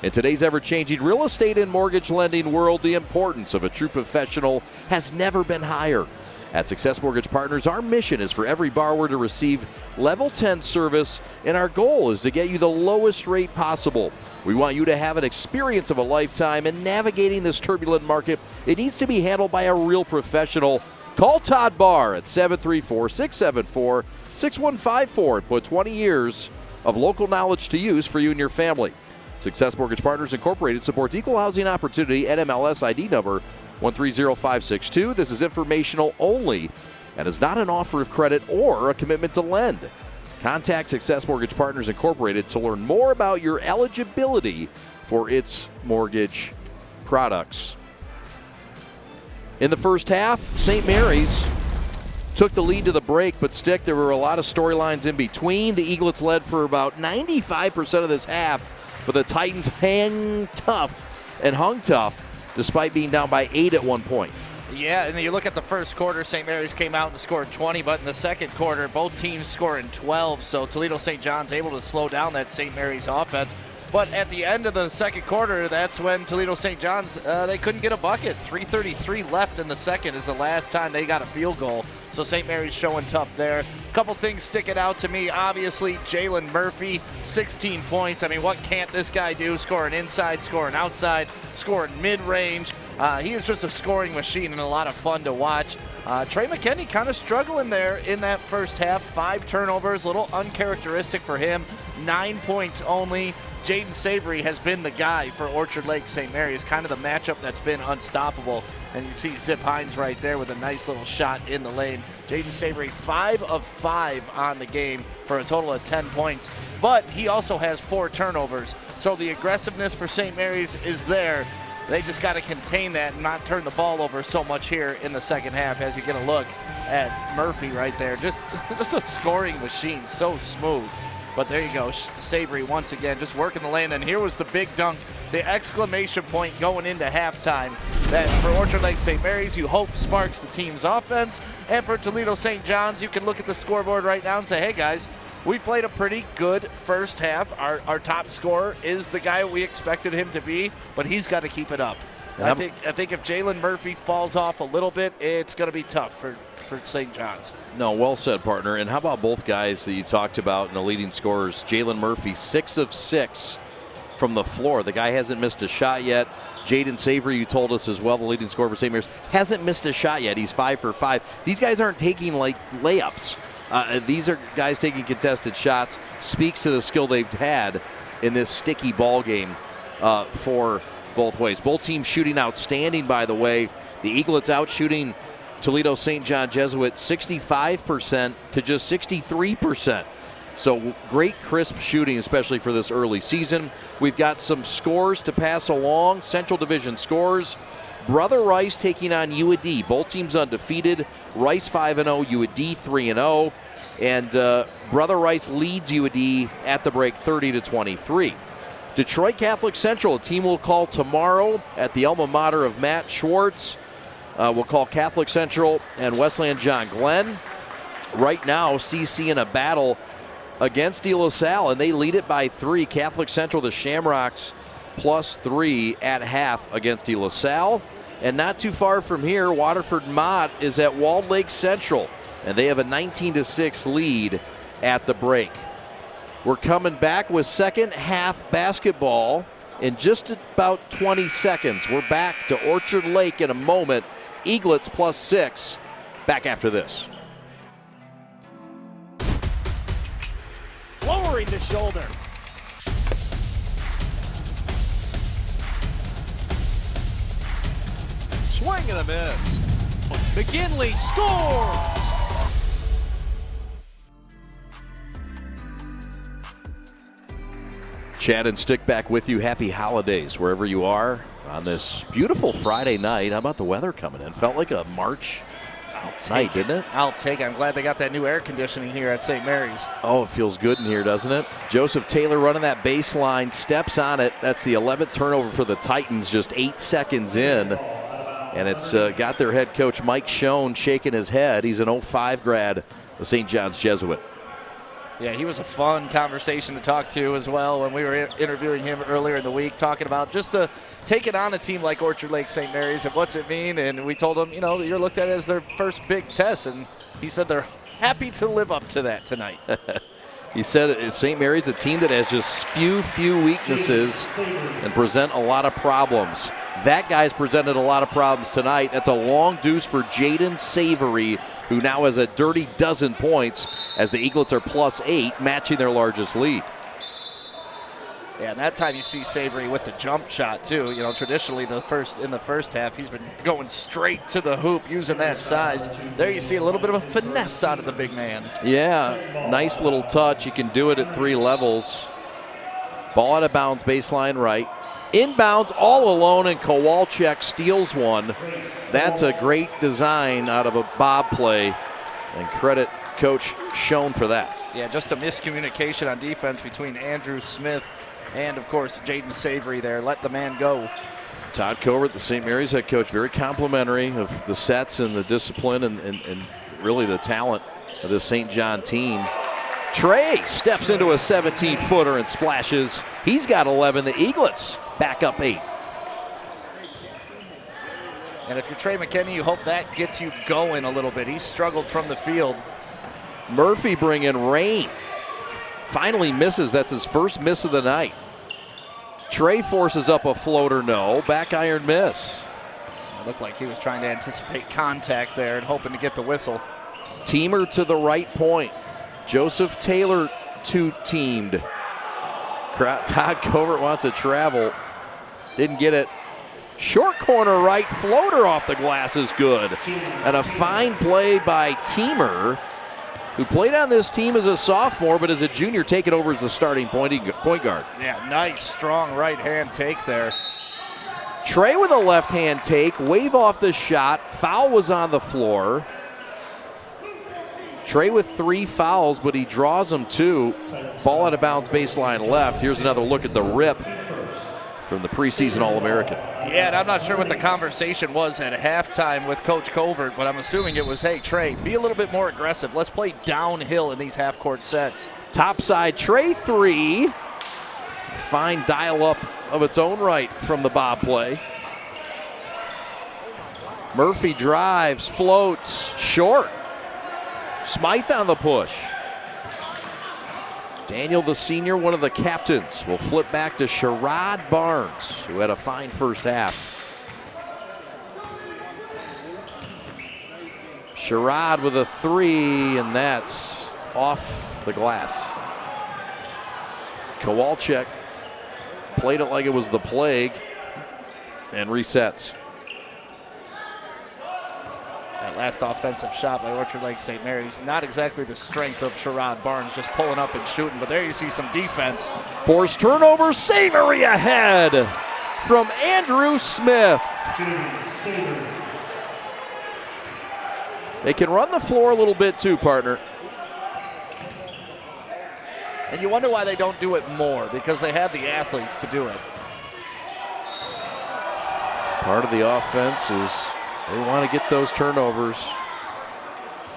In today's ever-changing real estate and mortgage lending world, the importance of a true professional has never been higher. At Success Mortgage Partners, our mission is for every borrower to receive level 10 service, and our goal is to get you the lowest rate possible. We want you to have an experience of a lifetime, and navigating this turbulent market, it needs to be handled by a real professional. Call Todd Barr at 734-674-6154 and put 20 years of local knowledge to use for you and your family. Success Mortgage Partners Incorporated supports equal housing opportunity, NMLS ID number 130562. This is informational only and is not an offer of credit or a commitment to lend. Contact Success Mortgage Partners Incorporated to learn more about your eligibility for its mortgage products. In the first half, St. Mary's took the lead to the break, but Stick, there were a lot of storylines in between. The Eaglets led for about 95% of this half, but the Titans hung tough despite being down by 8 at one point. Yeah, and you look at the first quarter, St. Mary's came out and scored 20, but in the second quarter, both teams scoring 12, so Toledo St. John's able to slow down that St. Mary's offense. But at the end of the second quarter, that's when Toledo St. John's, they couldn't get a bucket. 3:33 left in the second is the last time they got a field goal. So St. Mary's showing tough there. A couple things sticking out to me. Obviously, Jalen Murphy, 16 points. I mean, what can't this guy do? Scoring inside, scoring outside, scoring mid-range. He is just a scoring machine and a lot of fun to watch. Trey McKinney kind of struggling there in that first half. 5 turnovers, a little uncharacteristic for him. 9 points only. Jaden Savory has been the guy for Orchard Lake St. Mary's, kind of the matchup that's been unstoppable. And you see Zip Hines right there with a nice little shot in the lane. Jaden Savory, 5 of 5 on the game for a total of 10 points. But he also has 4 turnovers. So the aggressiveness for St. Mary's is there. They just got to contain that and not turn the ball over so much here in the second half as you get a look at Murphy right there. Just a scoring machine, so smooth. But there you go, Savory once again just working the lane. And here was the big dunk, the exclamation point going into halftime. That for Orchard Lake St. Mary's, you hope sparks the team's offense. And for Toledo St. John's, you can look at the scoreboard right now and say, hey guys, we played a pretty good first half. Our top scorer is the guy we expected him to be, but he's got to keep it up. I think if Jalen Murphy falls off a little bit, it's going to be tough for St. John's. No, well said, partner. And how about both guys that you talked about in the leading scorers? Jalen Murphy, 6 of 6 from the floor. The guy hasn't missed a shot yet. Jaden Savory, you told us as well, the leading scorer for St. Mary's, hasn't missed a shot yet. He's 5 for 5. These guys aren't taking like layups. These are guys taking contested shots. Speaks to the skill they've had in this sticky ball game for both ways. Both teams shooting outstanding, by the way. The Eaglets out shooting Toledo St. John Jesuit 65% to just 63%. So great crisp shooting, especially for this early season. We've got some scores to pass along. Central Division scores. Brother Rice taking on UAD. Both teams undefeated. Rice 5-0, UAD 3-0. And Brother Rice leads UAD at the break 30-23. Detroit Catholic Central, a team we'll call tomorrow at the alma mater of Matt Schwartz. We'll call Catholic Central and Wesleyan John Glenn. Right now, CC in a battle against De La Salle, and they lead it by 3. Catholic Central, the Shamrocks, +3 at half against De La Salle. And not too far from here, Waterford Mott is at Walled Lake Central, and they have a 19-6 lead at the break. We're coming back with second half basketball in just about 20 seconds. We're back to Orchard Lake in a moment. Eaglets +6. Back after this. Lowering the shoulder. Swing and a miss. McKinley scores! Chad and Stick back with you. Happy holidays wherever you are on this beautiful Friday night. How about the weather coming in? Felt like a March night, didn't it? I'll take it. I'm glad they got that new air conditioning here at St. Mary's. Oh, it feels good in here, doesn't it? Joseph Taylor running that baseline, steps on it. That's the 11th turnover for the Titans, just 8 seconds in. And it's got their head coach Mike Schoen shaking his head. He's an 05 grad, the St. John's Jesuit. Yeah, he was a fun conversation to talk to as well when we were interviewing him earlier in the week, talking about just taking on a team like Orchard Lake St. Mary's and what's it mean. And we told him, you're looked at as their first big test. And he said they're happy to live up to that tonight. He said St. Mary's a team that has just few weaknesses and present a lot of problems. That guy's presented a lot of problems tonight. That's a long deuce for Jaden Savory, who now has a dirty dozen points as the Eaglets are +8, matching their largest lead. Yeah, and that time you see Savory with the jump shot too. Traditionally in the first half, he's been going straight to the hoop using that size. There you see a little bit of a finesse out of the big man. Yeah, nice little touch. You can do it at 3 levels. Ball out of bounds, baseline right. Inbounds all alone, and Kowalczyk steals one. That's a great design out of a bob play, and credit Coach Schoen for that. Yeah, just a miscommunication on defense between Andrew Smith and, of course, Jaden Savory there. Let the man go. Todd Covert, the St. Mary's head coach, very complimentary of the sets and the discipline and really the talent of this St. John team. Trey steps into a 17-footer and splashes. He's got 11. The Eaglets back up 8. And if you're Trey McKinney, you hope that gets you going a little bit. He struggled from the field. Murphy bringing rain. Finally misses. That's his first miss of the night. Trey forces up a floater, no. Back iron miss. It looked like he was trying to anticipate contact there and hoping to get the whistle. Teamer to the right point. Joseph Taylor two-teamed. Todd Covert wants to travel. Didn't get it. Short corner right, floater off the glass is good. And a fine play by Teamer, who played on this team as a sophomore, but as a junior, taking over as the starting point guard. Yeah, nice, strong right-hand take there. Trey with a left-hand take, wave off the shot. Foul was on the floor. Trey with 3 fouls, but he draws them 2. Ball out of bounds, baseline left. Here's another look at the rip from the preseason All-American. Yeah, and I'm not sure what the conversation was at halftime with Coach Covert, but I'm assuming it was, hey, Trey, be a little bit more aggressive. Let's play downhill in these half-court sets. Topside, Trey 3. Fine dial-up of its own right from the Bob play. Murphy drives, floats, short. Smythe on the push. Daniel, the senior, one of the captains, will flip back to Sherrod Barnes, who had a fine first half. Sherrod with a 3, and that's off the glass. Kowalczyk played it like it was the plague and resets. That last offensive shot by Orchard Lake St. Mary's, not exactly the strength of Sherrod Barnes, just pulling up and shooting, but there you see some defense. Forced turnover, Savory ahead from Andrew Smith. They can run the floor a little bit too, partner. And you wonder why they don't do it more, because they have the athletes to do it. Part of the offense is they want to get those turnovers,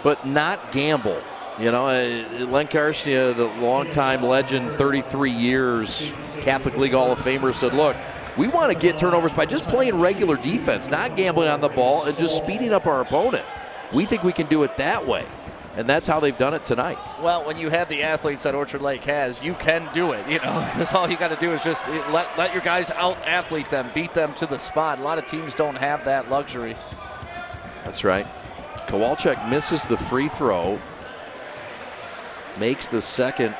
but not gamble. You know, Len Karshnia, the longtime legend, 33 years, Catholic League Hall of Famer, said, look, we want to get turnovers by just playing regular defense, not gambling on the ball and just speeding up our opponent. We think we can do it that way, and that's how they've done it tonight. Well, when you have the athletes that Orchard Lake has, you can do it, you know, because all you got to do is just let your guys out-athlete them, beat them to the spot. A lot of teams don't have that luxury. That's right. Kowalczyk misses the free throw, makes the second.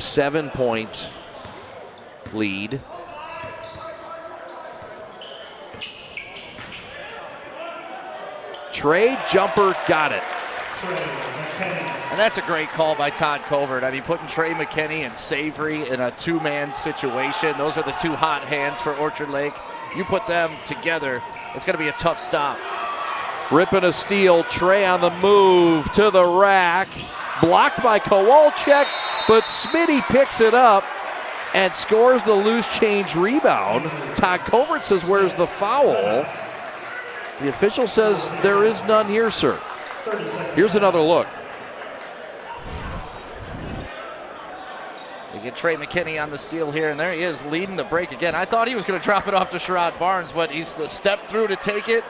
Seven-point lead. Trey jumper, got it. And that's a great call by Todd Covert. I mean, putting Trey McKinney and Savory in a two-man situation. Those are the two hot hands for Orchard Lake. You put them together, it's going to be a tough stop. Ripping a steal, Trey on the move to the rack. Blocked by Kowalczyk, but Smitty picks it up and scores the loose change rebound. Todd Covert says, where's the foul? The official says, there is none here, sir. Here's another look. You get Trey McKinney on the steal here, and there he is leading the break again. I thought he was going to drop it off to Sherrod Barnes, but he's the step through to take it.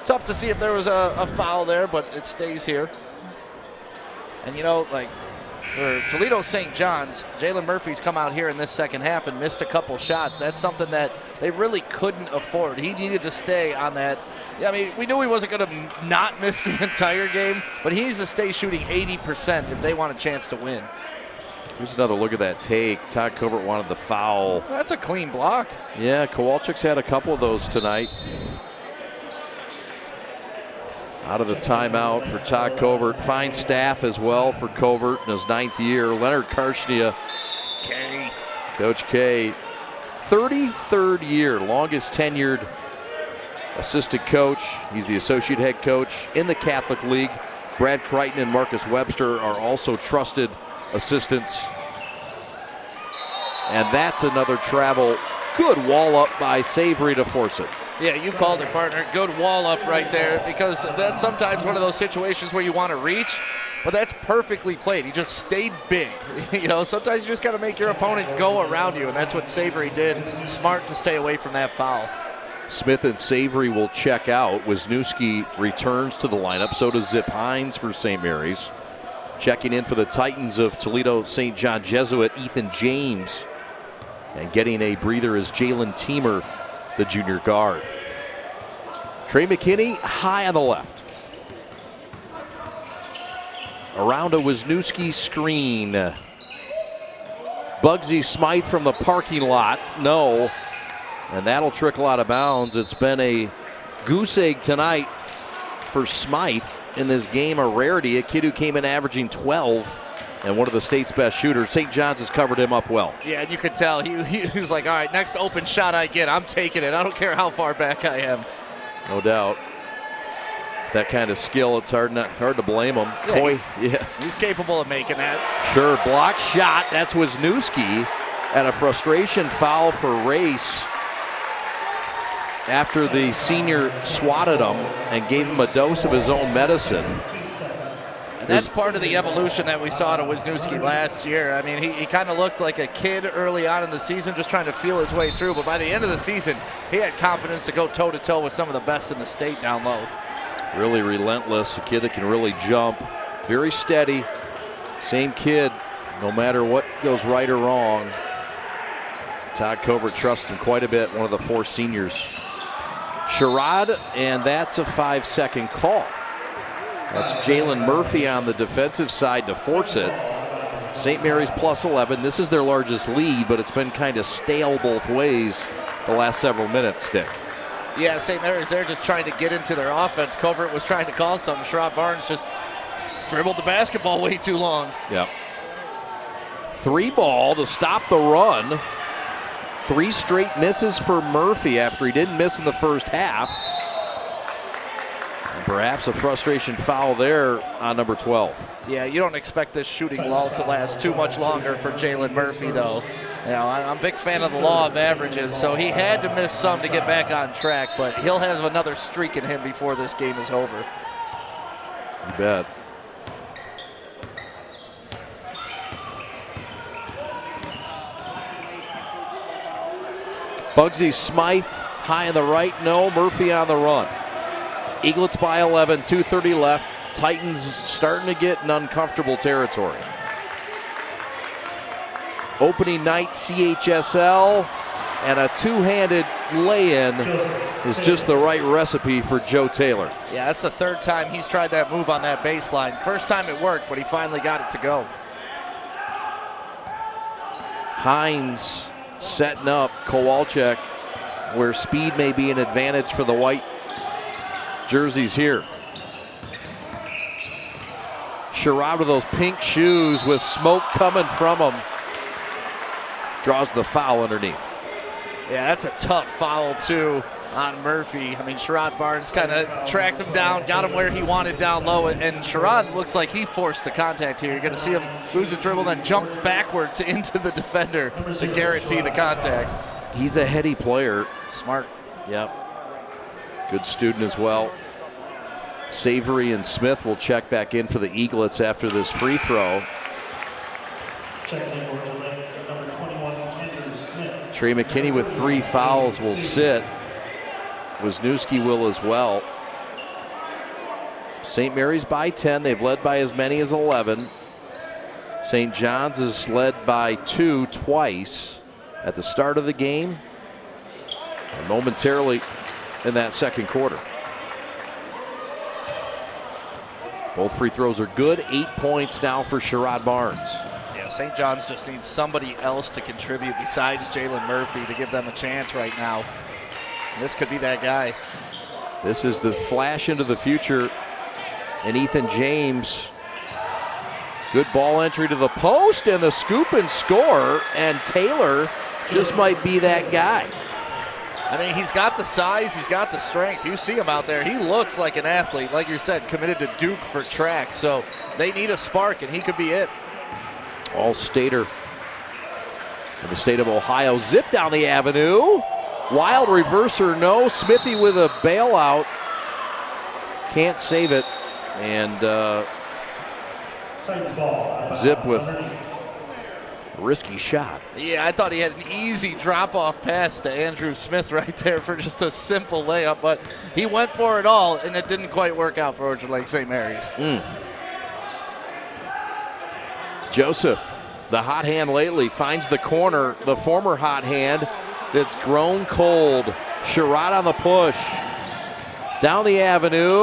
Tough to see if there was a foul there, but it stays here. And, you know, like, for Toledo St. John's, Jalen Murphy's come out here in this second half and missed a couple shots. That's something that they really couldn't afford. He needed to stay on that. Yeah, I mean, we knew he wasn't going to not miss the entire game, but he needs to stay shooting 80% if they want a chance to win. Here's another look at that take. Todd Covert wanted the foul. That's a clean block. Yeah, Kowalczyk's had a couple of those tonight. Out of the timeout for Todd Covert. Fine staff as well for Covert in his 9th year. Leonard Karshnia, Coach K, 33rd year, longest tenured assistant coach. He's the associate head coach in the Catholic League. Brad Crichton and Marcus Webster are also trusted assistants. And that's another travel Good wall up by Savory to force it. Yeah, you called it, partner. Good wall up right there, because that's sometimes one of those situations where you want to reach, but that's perfectly played. He just stayed big. You know, sometimes you just got to make your opponent go around you, and that's what Savory did. Smart to stay away from that foul. Smith and Savory will check out. Wisniewski returns to the lineup. So does Zip Hines for St. Mary's. Checking in for the Titans of Toledo St. John Jesuit, Ethan James. And getting a breather is Jalen Teemer, the junior guard. Trey McKinney high on the left. Around a Wisniewski screen. Bugsy Smythe from the parking lot. No. And that'll trickle out of bounds. It's been a goose egg tonight for Smythe in this game, a rarity. A kid who came in averaging 12 and one of the state's best shooters. St. John's has covered him up well. Yeah, and you could tell he was like, all right, next open shot I get, I'm taking it. I don't care how far back I am. No doubt. That kind of skill, it's hard to blame him. Yeah, Coy, he's capable of making that. Sure, block shot. That's Wisniewski, and a frustration foul for Race after the senior swatted him and gave him a dose of his own medicine. And that's part of the evolution that we saw to Wisniewski last year. I mean, he kind of looked like a kid early on in the season, just trying to feel his way through. But by the end of the season, he had confidence to go toe-to-toe with some of the best in the state down low. Really relentless, a kid that can really jump. Very steady. Same kid, no matter what goes right or wrong. Todd Covert trusts him quite a bit, one of the 4 seniors. Sherrod, and that's a 5-second call. That's Jalen Murphy on the defensive side to force it. St. Mary's plus 11. This is their largest lead, but it's been kind of stale both ways the last several minutes, Stick. Yeah, St. Mary's there just trying to get into their offense. Covert was trying to call something. Sherrod Barnes just dribbled the basketball way too long. Yep. 3 ball to stop the run. 3 straight misses for Murphy after he didn't miss in the first half. And perhaps a frustration foul there on number 12. Yeah, you don't expect this shooting lull to last too much longer for Jalen Murphy, though. You know, I'm a big fan of the law of averages, so he had to miss some to get back on track, but he'll have another streak in him before this game is over. You bet. Bugsy Smythe high on the right, no. Murphy on the run. Eaglets by 11, 2:30 left. Titans starting to get in uncomfortable territory. Opening night CHSL, and a two-handed lay-in is just the right recipe for Joe Taylor. Yeah, that's the 3rd time he's tried that move on that baseline. First time it worked, but he finally got it to go. Hines setting up Kowalczyk, where speed may be an advantage for the white jerseys here. Sherrod with those pink shoes with smoke coming from him. Draws the foul underneath. Yeah, that's a tough foul, too, on Murphy. I mean, Sherrod Barnes kind of tracked him down, got him where he wanted down low, and Sherrod looks like he forced the contact here. You're going to see him lose his dribble, then jump backwards into the defender to guarantee the contact. He's a heady player. Smart. Yep. Good student as well. Savory and Smith will check back in for the Eaglets after this free throw. Trey McKinney with 3 fouls will sit. Wisniewski will as well. St. Mary's by 10. They've led by as many as 11. St. John's is led by 2 twice at the start of the game and momentarily in that second quarter. Both free throws are good. 8 points now for Sherrod Barnes. Yeah, St. John's just needs somebody else to contribute besides Jalen Murphy to give them a chance right now. And this could be that guy. This is the flash into the future. And Ethan James, good ball entry to the post and the scoop and score. And Taylor just might be that guy. I mean, he's got the size, he's got the strength. You see him out there. He looks like an athlete, like you said, committed to Duke for track. So they need a spark, and he could be it. All-stater. in the state of Ohio. Zip down the avenue. Wild reverser, no. Smithy with a bailout. Can't save it. And Zip with a risky shot. Yeah, I thought he had an easy drop-off pass to Andrew Smith right there for just a simple layup, but he went for it all, and it didn't quite work out for Orchard Lake St. Mary's. Joseph, the hot hand lately, finds the corner, the former hot hand that's grown cold. Sherrod on the push. Down the avenue,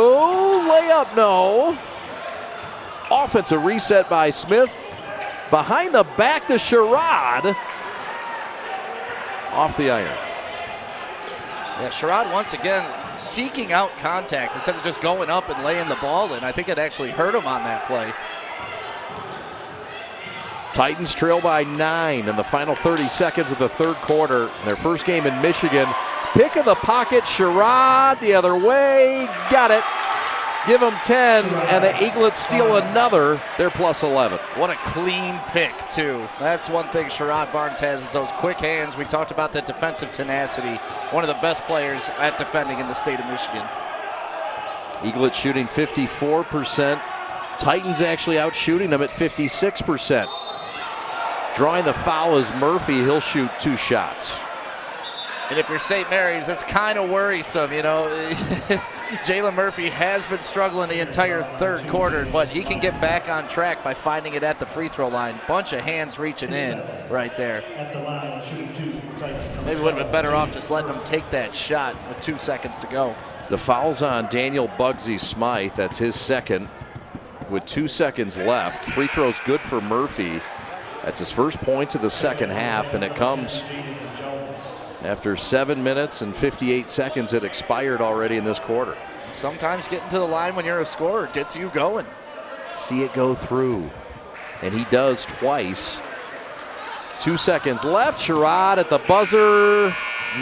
layup, no. Offensive reset by Smith. Behind the back to Sherrod. Off the iron. Yeah, Sherrod once again seeking out contact instead of just going up and laying the ball in. I think it actually hurt him on that play. Titans trail by 9 in the final 30 seconds of the third quarter. Their first game in Michigan. Pick in the pocket, Sherrod the other way, got it. Give them 10, and the Eaglets steal another. They're plus 11. What a clean pick, too. That's one thing Sherrod Barnes has is those quick hands. We talked about the defensive tenacity. One of the best players at defending in the state of Michigan. Eaglets shooting 54%. Titans actually out shooting them at 56%. Drawing the foul is Murphy. He'll shoot 2 shots. And if you're St. Mary's, that's kind of worrisome, you know. Jalen Murphy has been struggling the entire third quarter, but he can get back on track by finding it at the free throw line. Bunch of hands reaching in right there. Maybe would have been better off just letting him take that shot with 2 seconds to go. The foul's on Daniel Bugsy Smythe. That's his second with 2 seconds left. Free throw's good for Murphy. That's his first points of the second half, and it comes after 7 minutes and 58 seconds. It expired already in this quarter. Sometimes getting to the line when you're a scorer gets you going. See it go through, and he does twice. 2 seconds left. Sherrod at the buzzer.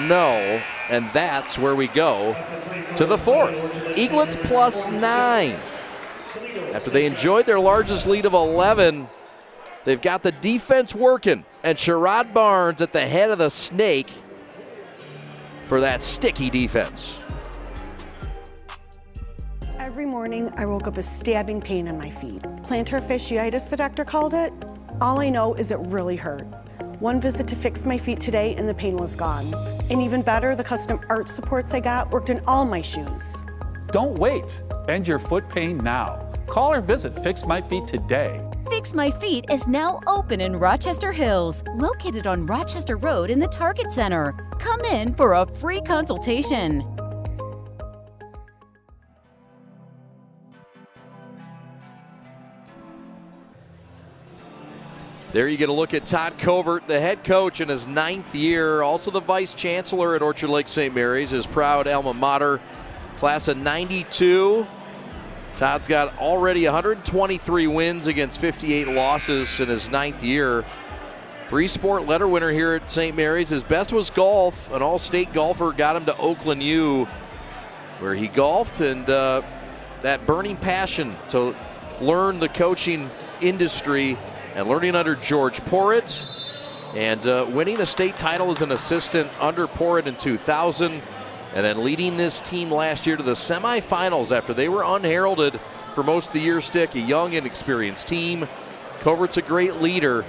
No, and that's where we go to the fourth. Eaglets plus 9. After they enjoyed their largest lead of 11, they've got the defense working, and Sherrod Barnes at the head of the snake for that sticky defense. Every morning, I woke up with stabbing pain in my feet. Plantar fasciitis, the doctor called it. All I know is it really hurt. One visit to fix my feet today and the pain was gone. And even better, the custom arch supports I got worked in all my shoes. Don't wait. End your foot pain now. Call or visit Fix My Feet today. Fix My Feet is now open in Rochester Hills, located on Rochester Road in the Target Center. Come in for a free consultation. There you get a look at Todd Covert, the head coach in his 9th year, also the vice chancellor at Orchard Lake St. Mary's, his proud alma mater, class of 92. Todd's got already 123 wins against 58 losses in his 9th year. 3-sport letter winner here at St. Mary's. His best was golf. An all-state golfer got him to Oakland U, where he golfed, and that burning passion to learn the coaching industry and learning under George Porritt, and winning a state title as an assistant under Porritt in 2000, and then leading this team last year to the semifinals after they were unheralded for most of the year. Stick, a young and experienced team. Covert's a great leader,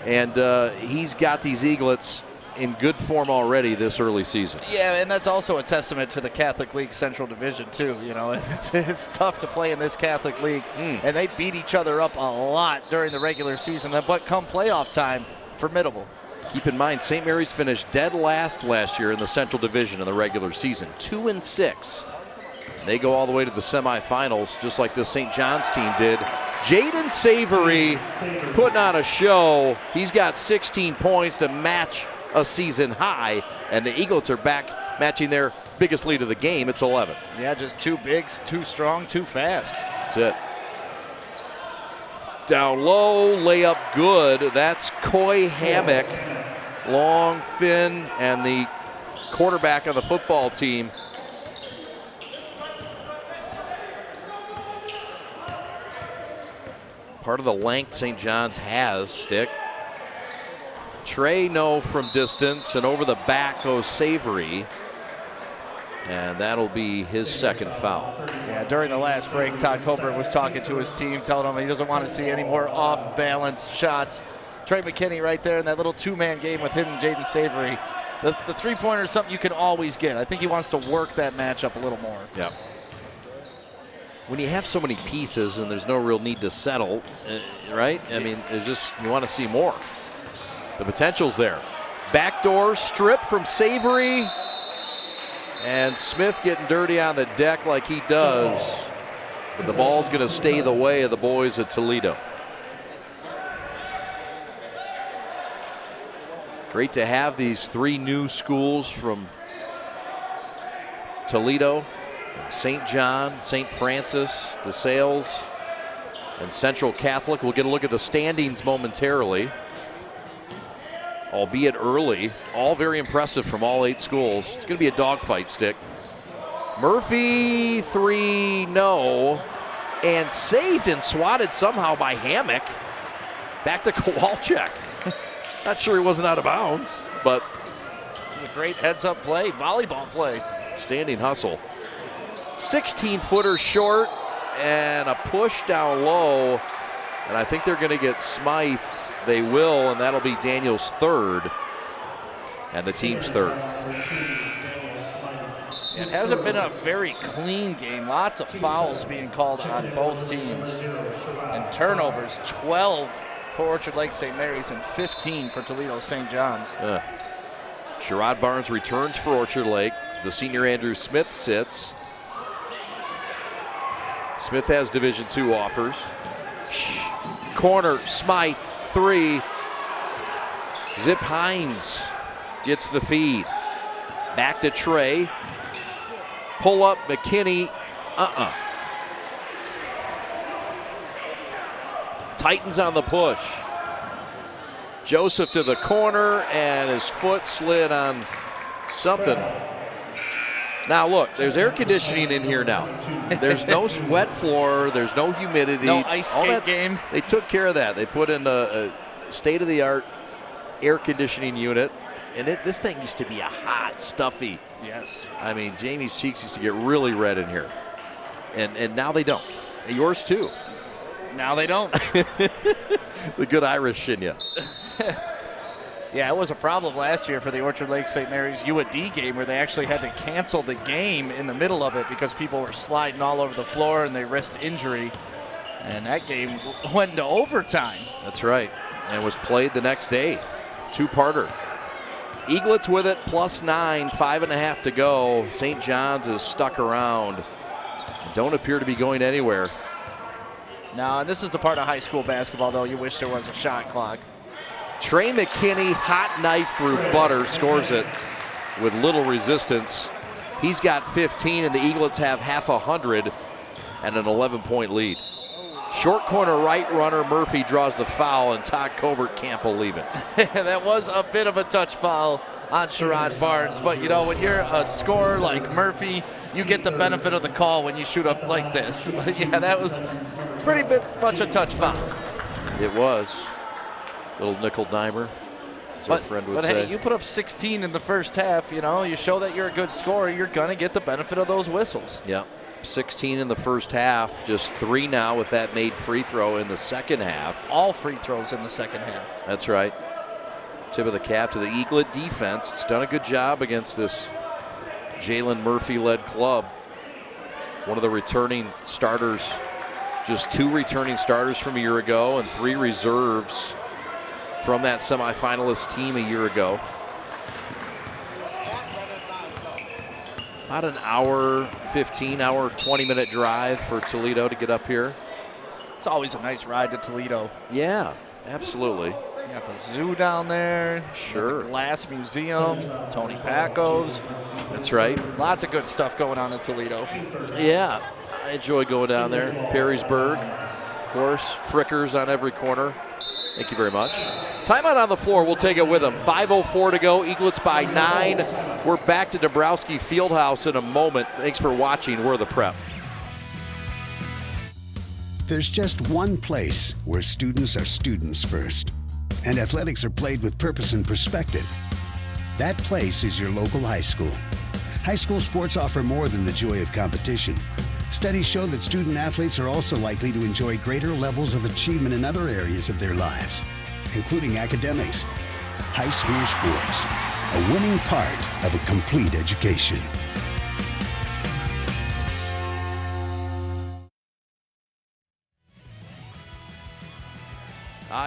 and he's got these Eaglets in good form already this early season. Yeah, and that's also a testament to the Catholic League Central Division too. You know, it's tough to play in this Catholic League, and they beat each other up a lot during the regular season, but come playoff time, formidable. Keep in mind, St. Mary's finished dead last year in the Central Division in the regular season, 2-6. They go all the way to the semifinals, just like this St. John's team did. Jaden Savory putting on a show. He's got 16 points to match a season high, and the Eaglets are back matching their biggest lead of the game. It's 11. Yeah, just too big, too strong, too fast. That's it. Down low, layup good. That's Coy Hammock, long fin, and the quarterback on the football team. Part of the length St. John's has, Stick. Trey, no from distance, and over the back goes Savory. And that'll be his second foul. Yeah, during the last break, Todd Covert was talking to his team, telling them he doesn't want to see any more off-balance shots. Trey McKinney right there in that little two-man game with him and Jaden Savory. The three-pointer is something you can always get. I think he wants to work that matchup a little more. Yeah. When you have so many pieces and there's no real need to settle, right? I mean, it's just, you want to see more. The potential's there. Backdoor strip from Savory. And Smith getting dirty on the deck like he does. But the ball's going to stay the way of the boys at Toledo. Great to have these three new schools from Toledo, St. John, St. Francis, DeSales, and Central Catholic. We'll get a look at the standings momentarily, albeit early. All very impressive from all 8 schools. It's going to be a dogfight, Stick. Murphy, 3, no. And saved and swatted somehow by Hammock. Back to Kowalczyk. Not sure he wasn't out of bounds, but it was a great heads-up play, volleyball play. Standing hustle. 16-footer short and a push down low. And I think they're going to get Smythe. They will, and that'll be Daniel's third and the team's third. It hasn't been a very clean game. Lots of fouls being called on both teams. And turnovers, 12 for Orchard Lake St. Mary's and 15 for Toledo St. John's. Sherrod Barnes returns for Orchard Lake. The senior Andrew Smith sits. Smith has Division II offers. Corner, Smythe, 3. Zip Hines gets the feed. Back to Trey. Pull up, McKinney. Titans on the push. Joseph to the corner, and his foot slid on something. Now look, there's air conditioning in here now. There's no wet floor, there's no humidity. No ice skate game. They took care of that. They put in a state-of-the-art air conditioning unit. And this thing used to be a hot, stuffy. Yes. I mean, Jamie's cheeks used to get really red in here. And now they don't. Yours too. Now they don't. The good Irish in you. Yeah, it was a problem last year for the Orchard Lake St. Mary's UAD game where they actually had to cancel the game in the middle of it because people were sliding all over the floor and they risked injury. And that game went into overtime. That's right. And was played the next day. 2-parter. Eaglets with it, +9, 5.5 to go. St. John's is stuck around. Don't appear to be going anywhere. No, and this is the part of high school basketball, though, you wish there was a shot clock. Trey McKinney, hot knife through butter, scores it with little resistance. He's got 15, and the Eaglets have half 100 and an 11-point lead. Short corner right runner, Murphy draws the foul, and Todd Covert can't believe it. That was a bit of a touch foul on Sherrod Barnes, but you know, when you're a scorer like Murphy, you get the benefit of the call when you shoot up like this. But yeah, that was pretty much a touch foul. It was. Little nickel dimer, as our friend would say. But hey, you put up 16 in the first half, you know, you show that you're a good scorer, you're going to get the benefit of those whistles. Yeah, 16 in the first half, just 3 now with that made free throw in the second half. All free throws in the second half. That's right. Tip of the cap to the Eaglet defense. It's done a good job against this Jalen Murphy-led club. One of the returning starters, just 2 returning starters from a year ago and 3 reserves from that semifinalist team a year ago. About an hour 15, hour 20-minute drive for Toledo to get up here. It's always a nice ride to Toledo. Yeah, absolutely. You got the zoo down there. Sure. The Glass Museum, Tony Pacco's. That's right. Lots of good stuff going on in Toledo. Yeah, I enjoy going down there. Perrysburg, of course. Frickers on every corner. Thank you very much. Timeout on the floor. We'll take it with them. 5:04 to go. Eaglets by 9. We're back to Dabrowski Fieldhouse in a moment. Thanks for watching. We're the Prep. There's just one place where students are students first. and athletics are played with purpose and perspective, that place is your local high school. High school sports offer more than the joy of competition. Studies show that student athletes are also likely to enjoy greater levels of achievement in other areas of their lives, including academics. High school sports, a winning part of a complete education.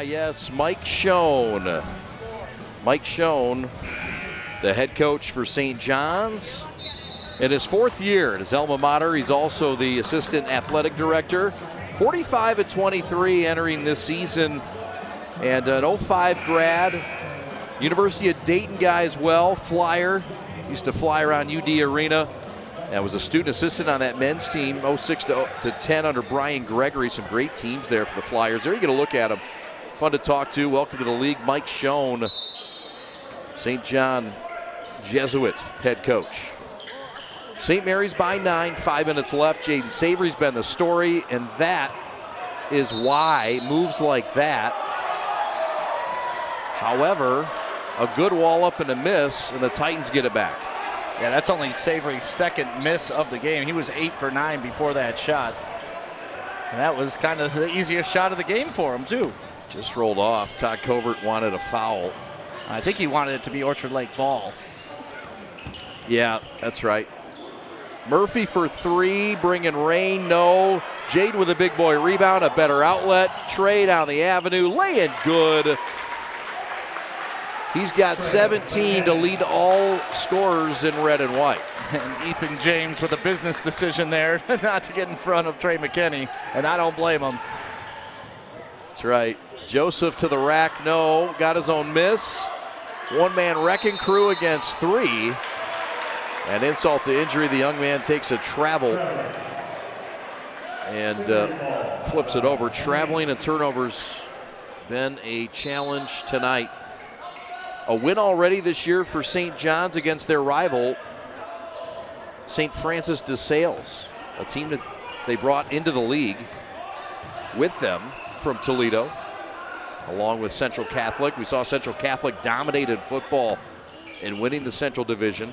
Yes, Mike Schoen. Mike Schoen, the head coach for St. John's. In his 4th year at his alma mater, he's also the assistant athletic director. 45-23 entering this season, and an 05 grad. University of Dayton guy as well, flyer. Used to fly around UD Arena. And was a student assistant on that men's team, 06 to 10 under Brian Gregory. Some great teams there for the Flyers. There you get a look at him. Fun to talk to. Welcome to the league, Mike Schoen, St. John Jesuit head coach. St. Mary's by 9, 5 minutes left. Jaden Savory's been the story, and that is why moves like that. However, a good wall up and a miss, and the Titans get it back. Yeah, that's only Savory's second miss of the game. He was 8 for 9 before that shot. And that was kind of the easiest shot of the game for him, too. Just rolled off. Todd Covert wanted a foul. I think he wanted it to be Orchard Lake ball. Yeah, that's right. Murphy for 3, bringing rain, no. Jaden with a big boy rebound, a better outlet. Trey down the avenue, laying good. He's got 17 to lead all scorers in red and white. And Ethan James with a business decision there not to get in front of Trey McKinney, and I don't blame him. That's right. Joseph to the rack, no. Got his own miss. One-man wrecking crew against 3. And insult to injury, the young man takes a travel and flips it over. Traveling and turnovers been a challenge tonight. A win already this year for St. John's against their rival, St. Francis de Sales, a team that they brought into the league with them from Toledo, along with Central Catholic. We saw Central Catholic dominated football in winning the Central Division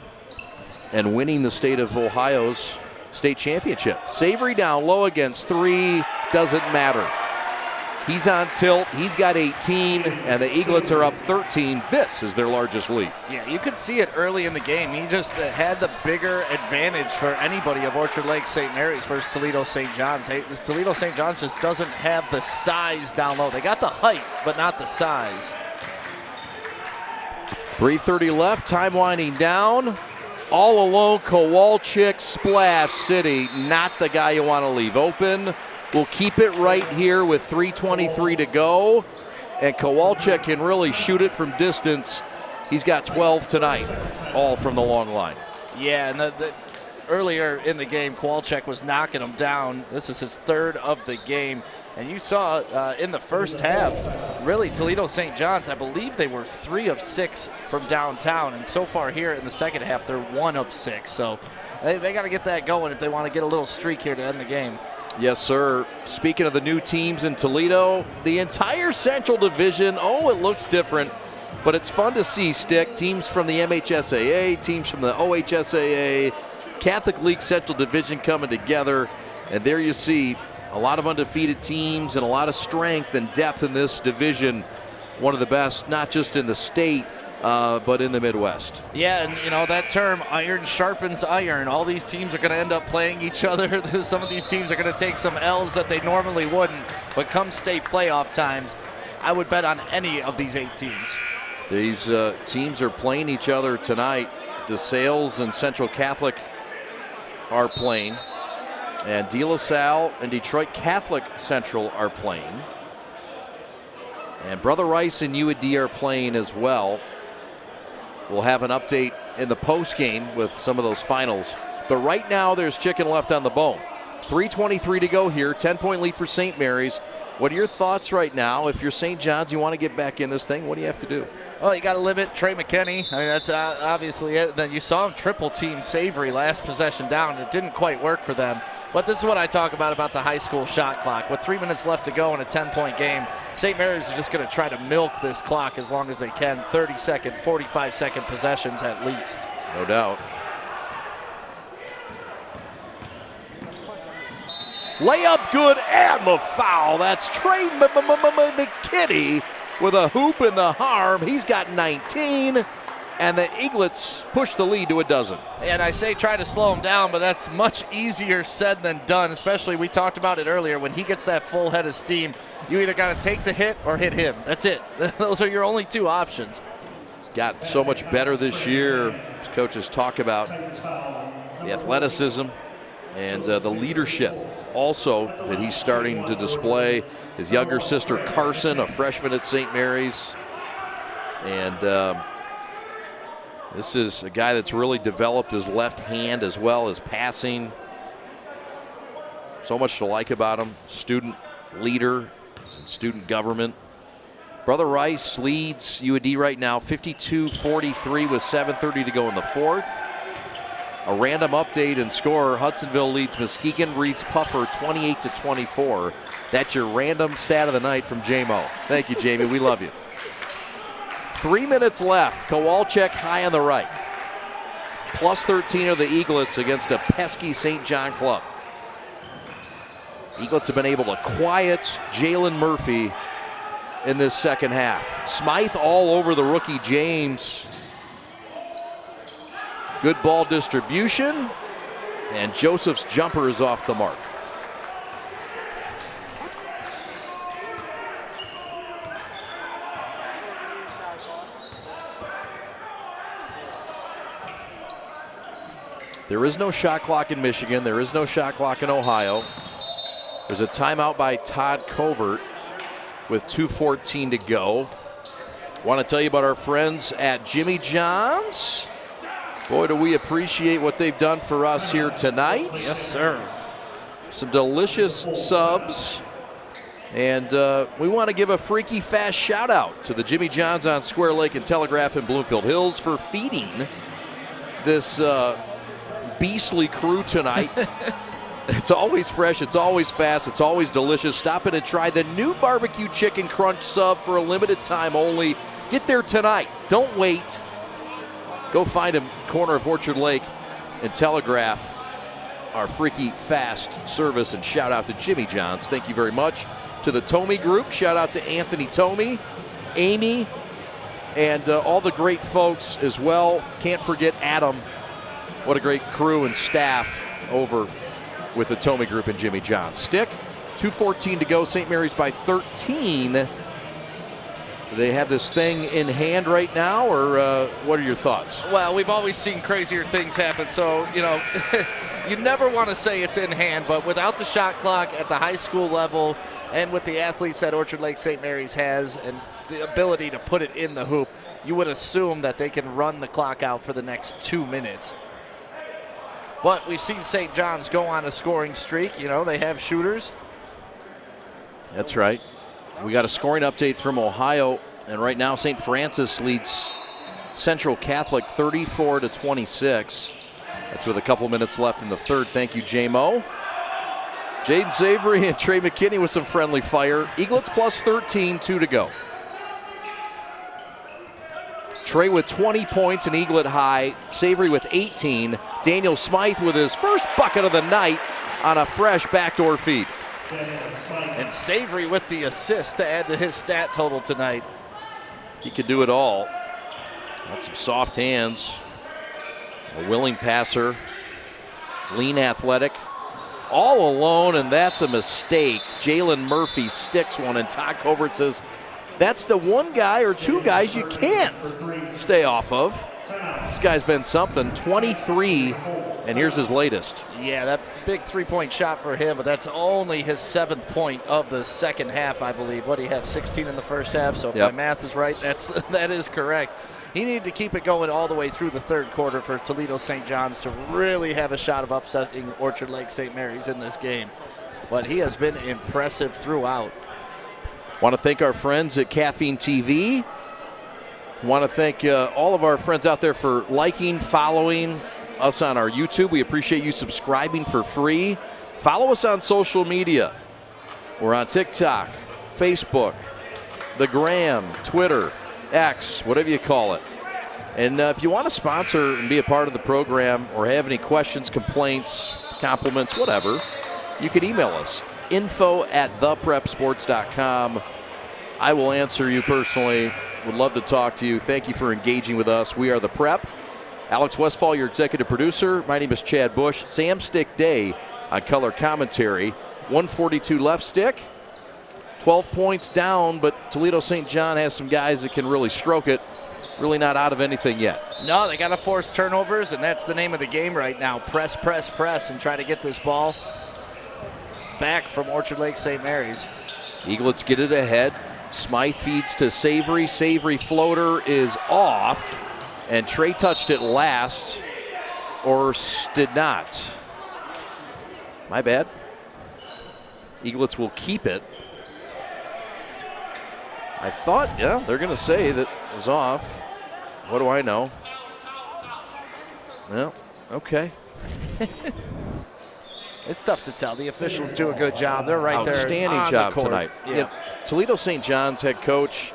and winning the state of Ohio's state championship. Savory down low against 3, doesn't matter. He's on tilt, he's got 18, and the Eaglets are up 13. This is their largest lead. Yeah, you could see it early in the game. He just had the bigger advantage for anybody of Orchard Lake St. Mary's versus Toledo St. John's. This Toledo St. John's just doesn't have the size down low. They got the height, but not the size. 3:30 left, time winding down. All alone, Kowalczyk, Splash City. Not the guy you want to leave open. We'll keep it right here with 3:23 to go. And Kowalczyk can really shoot it from distance. He's got 12 tonight, all from the long line. Yeah, and earlier in the game, Kowalczyk was knocking him down. This is his 3rd of the game. And you saw in the first half, really Toledo St. John's, I believe they were 3 of 6 from downtown. And so far here in the second half, they're 1 of 6. So they got to get that going if they want to get a little streak here to end the game. Yes, sir. Speaking of the new teams in Toledo, the entire Central Division, it looks different, but it's fun to see, Stick. Teams from the MHSAA, teams from the OHSAA, Catholic League Central Division coming together, and there you see a lot of undefeated teams and a lot of strength and depth in this division. One of the best, not just in the state, but in the Midwest. Yeah, and you know that term, iron sharpens iron. All these teams are going to end up playing each other. Some of these teams are going to take some L's that they normally wouldn't. But come state playoff times, I would bet on any of these 8 teams. These teams are playing each other tonight. DeSales and Central Catholic are playing. And De La Salle and Detroit Catholic Central are playing. And Brother Rice and UAD are playing as well. We'll have an update in the post game with some of those finals. But right now, there's chicken left on the bone. 3:23 to go here, 10-point lead for St. Mary's. What are your thoughts right now? If you're St. John's, you want to get back in this thing, what do you have to do? Well, you got to limit Trey McKinney. I mean, that's obviously it. Then you saw him triple team Savory last possession down. It didn't quite work for them. But this is what I talk about the high school shot clock. With 3 minutes left to go in a 10-point game, St. Mary's is just going to try to milk this clock as long as they can. 30-second, 45-second possessions at least. No doubt. Layup good and the foul. That's Trey McKinney with a hoop in the arm. He's got 19. And the Eaglets push the lead to a dozen. And I say try to slow him down, but that's much easier said than done, especially we talked about it earlier. When he gets that full head of steam, you either got to take the hit or hit him. That's it. Those are your only two options. He's got so much better this year. As coaches talk about the athleticism and the leadership also that he's starting to display. His younger sister, Carson, a freshman at St. Mary's. And this is a guy that's really developed his left hand as well as passing. So much to like about him. Student leader, he's in student government. Brother Rice leads UAD right now 52-43 with 7:30 to go in the fourth. A random update and score. Hudsonville leads Muskegon Reese Puffer 28-24. That's your random stat of the night from J-Mo. Thank you, Jamie. We love you. 3 minutes left. Kowalczyk high on the right. Plus 13 of the Eaglets against a pesky St. John club. Eaglets have been able to quiet Jalen Murphy in this second half. Smythe all over the rookie James. Good ball distribution. And Joseph's jumper is off the mark. There is no shot clock in Michigan. There is no shot clock in Ohio. There's a timeout by Todd Covert with 2:14 to go. Want to tell you about our friends at Jimmy John's. Boy, do we appreciate what they've done for us here tonight. Yes, sir. Some delicious subs. And we want to give a freaky fast shout out to the Jimmy John's on Square Lake and Telegraph in Bloomfield Hills for feeding this beastly crew tonight. It's always fresh, it's always fast, it's always delicious. Stop in and try the new barbecue chicken crunch sub for a limited time only. Get there tonight. Don't wait. Go find them, corner of Orchard Lake and Telegraph. Our freaky fast service, and shout out to Jimmy John's. Thank you very much to the Tomey Group. Shout out to Anthony Tomey, Amy, and all the great folks as well. Can't forget Adam. What a great crew and staff over with the Tomey Group and Jimmy John's. Stick, 2:14 to go. St. Mary's by 13. Do they have this thing in hand right now, or what are your thoughts? Well, we've always seen crazier things happen, so, you know, you never want to say it's in hand, but without the shot clock at the high school level and with the athletes that Orchard Lake St. Mary's has and the ability to put it in the hoop, you would assume that they can run the clock out for the next 2 minutes. But we've seen St. John's go on a scoring streak. You know, they have shooters. That's right. We got a scoring update from Ohio, and right now St. Francis leads Central Catholic 34-26. That's with a couple minutes left in the third. Thank you, J-Mo. Jaden Savory and Trey McKinney with some friendly fire. Eaglets plus 13, 2 to go. Trey with 20 points, an Eaglet high. Savory with 18. Daniel Smythe with his first bucket of the night on a fresh backdoor feed. And Savory with the assist to add to his stat total tonight. He could do it all. Got some soft hands. A willing passer. Lean athletic. All alone, and that's a mistake. Jalen Murphy sticks one, and Todd Covert says, that's the one guy or two guys you can't stay off of. This guy's been something. 23, and here's his latest. Yeah, that big three-point shot for him, but that's only his 7th point of the second half, I believe. What, he had 16 in the first half, so if my math is right, that is correct. He needed to keep it going all the way through the third quarter for Toledo St. John's to really have a shot of upsetting Orchard Lake St. Mary's in this game. But he has been impressive throughout. Want to thank our friends at Caffeine TV. Want to thank all of our friends out there for liking, following us on our YouTube. We appreciate you subscribing for free Follow us on social media. We're on TikTok, Facebook, the Gram, Twitter, X, whatever you call it. And if you want to sponsor and be a part of the program or have any questions, complaints, compliments, whatever, you can email us, info@theprepsports.com. I will answer you personally. Would love to talk to you. Thank you for engaging with us. We are The Prep. Alex Westfall, your executive producer. My name is Chad Bush. Sam Stick Day on color commentary. 142 left stick. 12 points down, but Toledo St. John has some guys that can really stroke it. Really not out of anything yet. No, they got to force turnovers, and that's the name of the game right now. Press, press, press, and try to get this ball back from Orchard Lake St. Mary's. Eaglets get it ahead. Smythe feeds to Savory. Savory floater is off, and Trey touched it last, or did not. My bad. Eaglets will keep it. I thought, yeah, they're going to say that it was off. What do I know? Well, okay. It's tough to tell. The officials do a good job. They're right there. Outstanding job tonight. Yeah. Toledo St. John's head coach,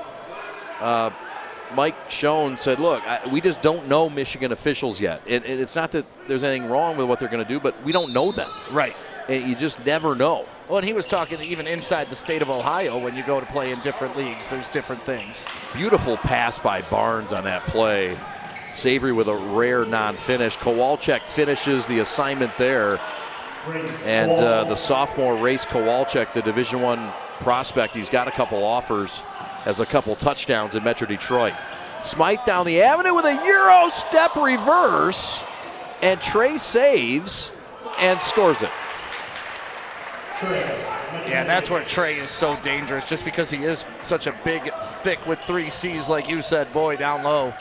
Mike Schoen, said, look, we just don't know Michigan officials yet. And it's not that there's anything wrong with what they're going to do, but we don't know them. Right. And you just never know. Well, and he was talking even inside the state of Ohio, when you go to play in different leagues, there's different things. Beautiful pass by Barnes on that play. Savory with a rare non-finish. Kowalczyk finishes the assignment there. And the sophomore Race Kowalczyk, the Division I prospect, he's got a couple offers, has a couple touchdowns in Metro Detroit. Smythe down the avenue with a Euro step reverse, and Trey saves and scores it. Yeah, that's where Trey is so dangerous, just because he is such a big, thick with 3 C's, like you said, boy, down low.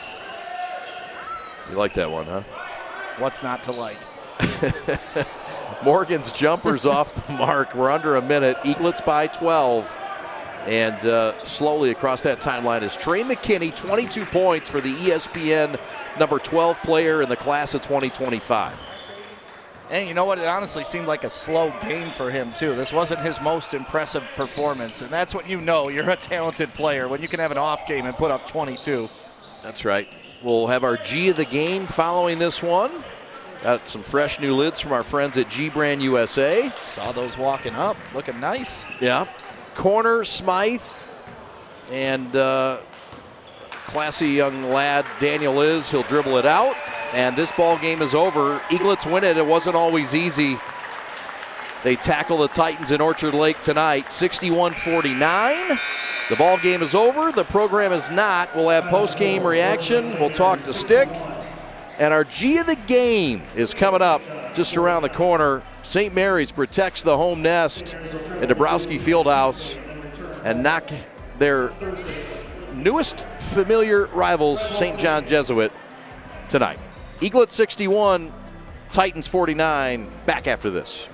You like that one, huh? What's not to like? Morgan's jumper's off the mark. We're under a minute. Eaglets by 12. And slowly across that timeline is Trey McKinney, 22 points for the ESPN number 12 player in the class of 2025. And you know what? It honestly seemed like a slow game for him, too. This wasn't his most impressive performance. And that's what you know. You're a talented player when you can have an off game and put up 22. That's right. We'll have our G of the game following this one. Got some fresh new lids from our friends at G Brand USA. Saw those walking up. Looking nice. Yeah. Corner, Smythe. And classy young lad Daniel is. He'll dribble it out. And this ball game is over. Eaglets win it. It wasn't always easy. They tackle the Titans in Orchard Lake tonight, 61-49. The ball game is over. The program is not. We'll have post-game reaction. We'll talk to Stick. And our G of the game is coming up just around the corner. St. Mary's protects the home nest at Dabrowski Fieldhouse and knock their newest familiar rivals, St. John Jesuit, tonight. Eaglets 61, Titans 49. Back after this.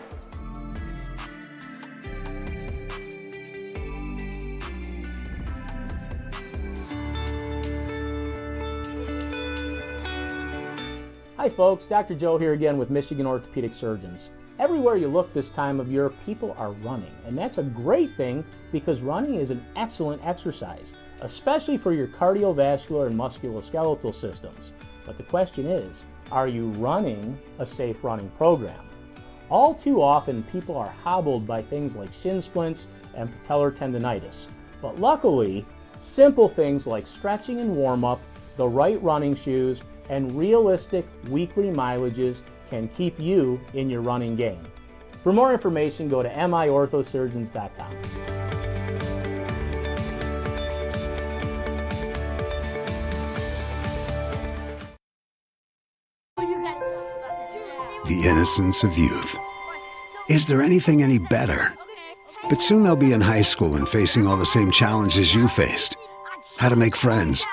Hi folks, Dr. Joe here again with Michigan Orthopedic Surgeons. Everywhere you look this time of year, people are running, and that's a great thing because running is an excellent exercise, especially for your cardiovascular and musculoskeletal systems. But the question is, are you running a safe running program? All too often, people are hobbled by things like shin splints and patellar tendonitis. But luckily, simple things like stretching and warm-up, the right running shoes, and realistic weekly mileages can keep you in your running game. For more information, go to miorthosurgeons.com. The innocence of youth. Is there anything any better? But soon they'll be in high school and facing all the same challenges you faced. How to make friends,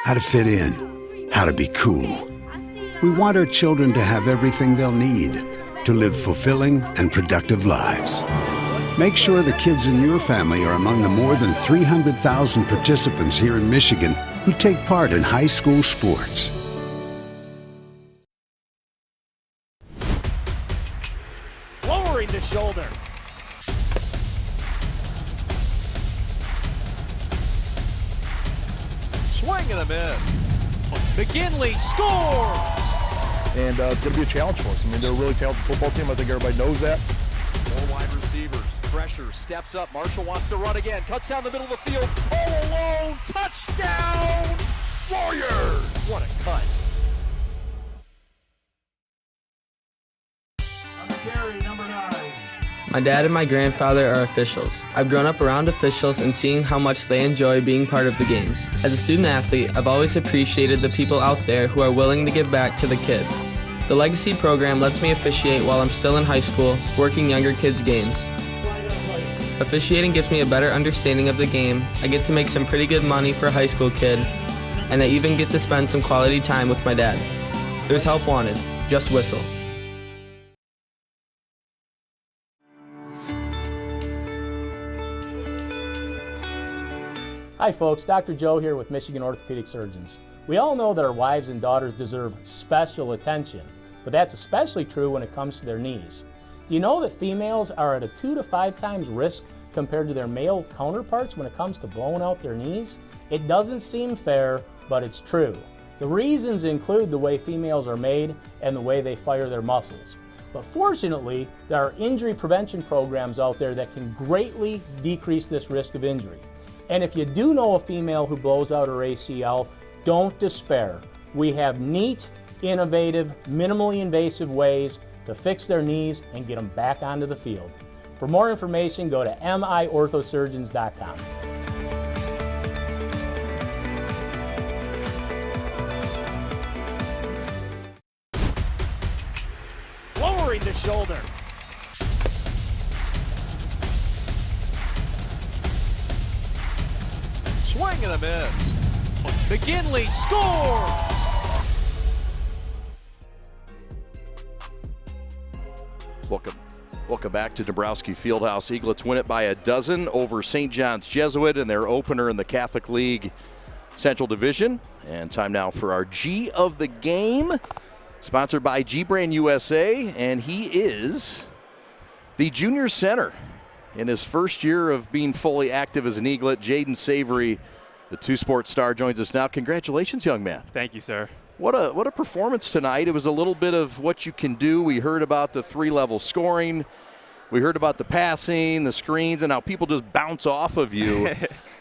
how to fit in, how to be cool. We want our children to have everything they'll need to live fulfilling and productive lives. Make sure the kids in your family are among the more than 300,000 participants here in Michigan who take part in high school sports. Lowering the shoulder. Swing and a miss. McGinley scores! And it's going to be a challenge for us. I mean, they're a really talented football team. I think everybody knows that. Four wide receivers. Pressure. Steps up. Marshall wants to run again. Cuts down the middle of the field. All alone. Touchdown! Warriors! What a cut. On the carry, number 9. My dad and my grandfather are officials. I've grown up around officials and seeing how much they enjoy being part of the games. As a student athlete, I've always appreciated the people out there who are willing to give back to the kids. The Legacy program lets me officiate while I'm still in high school, working younger kids' games. Officiating gives me a better understanding of the game. I get to make some pretty good money for a high school kid, and I even get to spend some quality time with my dad. There's help wanted. Just whistle. Hi folks, Dr. Joe here with Michigan Orthopedic Surgeons. We all know that our wives and daughters deserve special attention, but that's especially true when it comes to their knees. Do you know that females are at a 2 to 5 times risk compared to their male counterparts when it comes to blowing out their knees? It doesn't seem fair, but it's true. The reasons include the way females are made and the way they fire their muscles. But fortunately, there are injury prevention programs out there that can greatly decrease this risk of injury. And if you do know a female who blows out her ACL, don't despair. We have neat, innovative, minimally invasive ways to fix their knees and get them back onto the field. For more information, go to miorthosurgeons.com. Lowering the shoulder. Swing and a miss. McGinley scores! Welcome back to Dabrowski Fieldhouse. Eaglets win it by a dozen over St. John's Jesuit in their opener in the Catholic League Central Division. And time now for our G of the game, sponsored by G-Brand USA, and he is the junior center. In his first year of being fully active as an Eaglet, Jaden Savory, the two-sport star, joins us now. Congratulations, young man. Thank you, sir. What a performance tonight. It was a little bit of what you can do. We heard about the 3-level scoring. We heard about the passing, the screens, and how people just bounce off of you.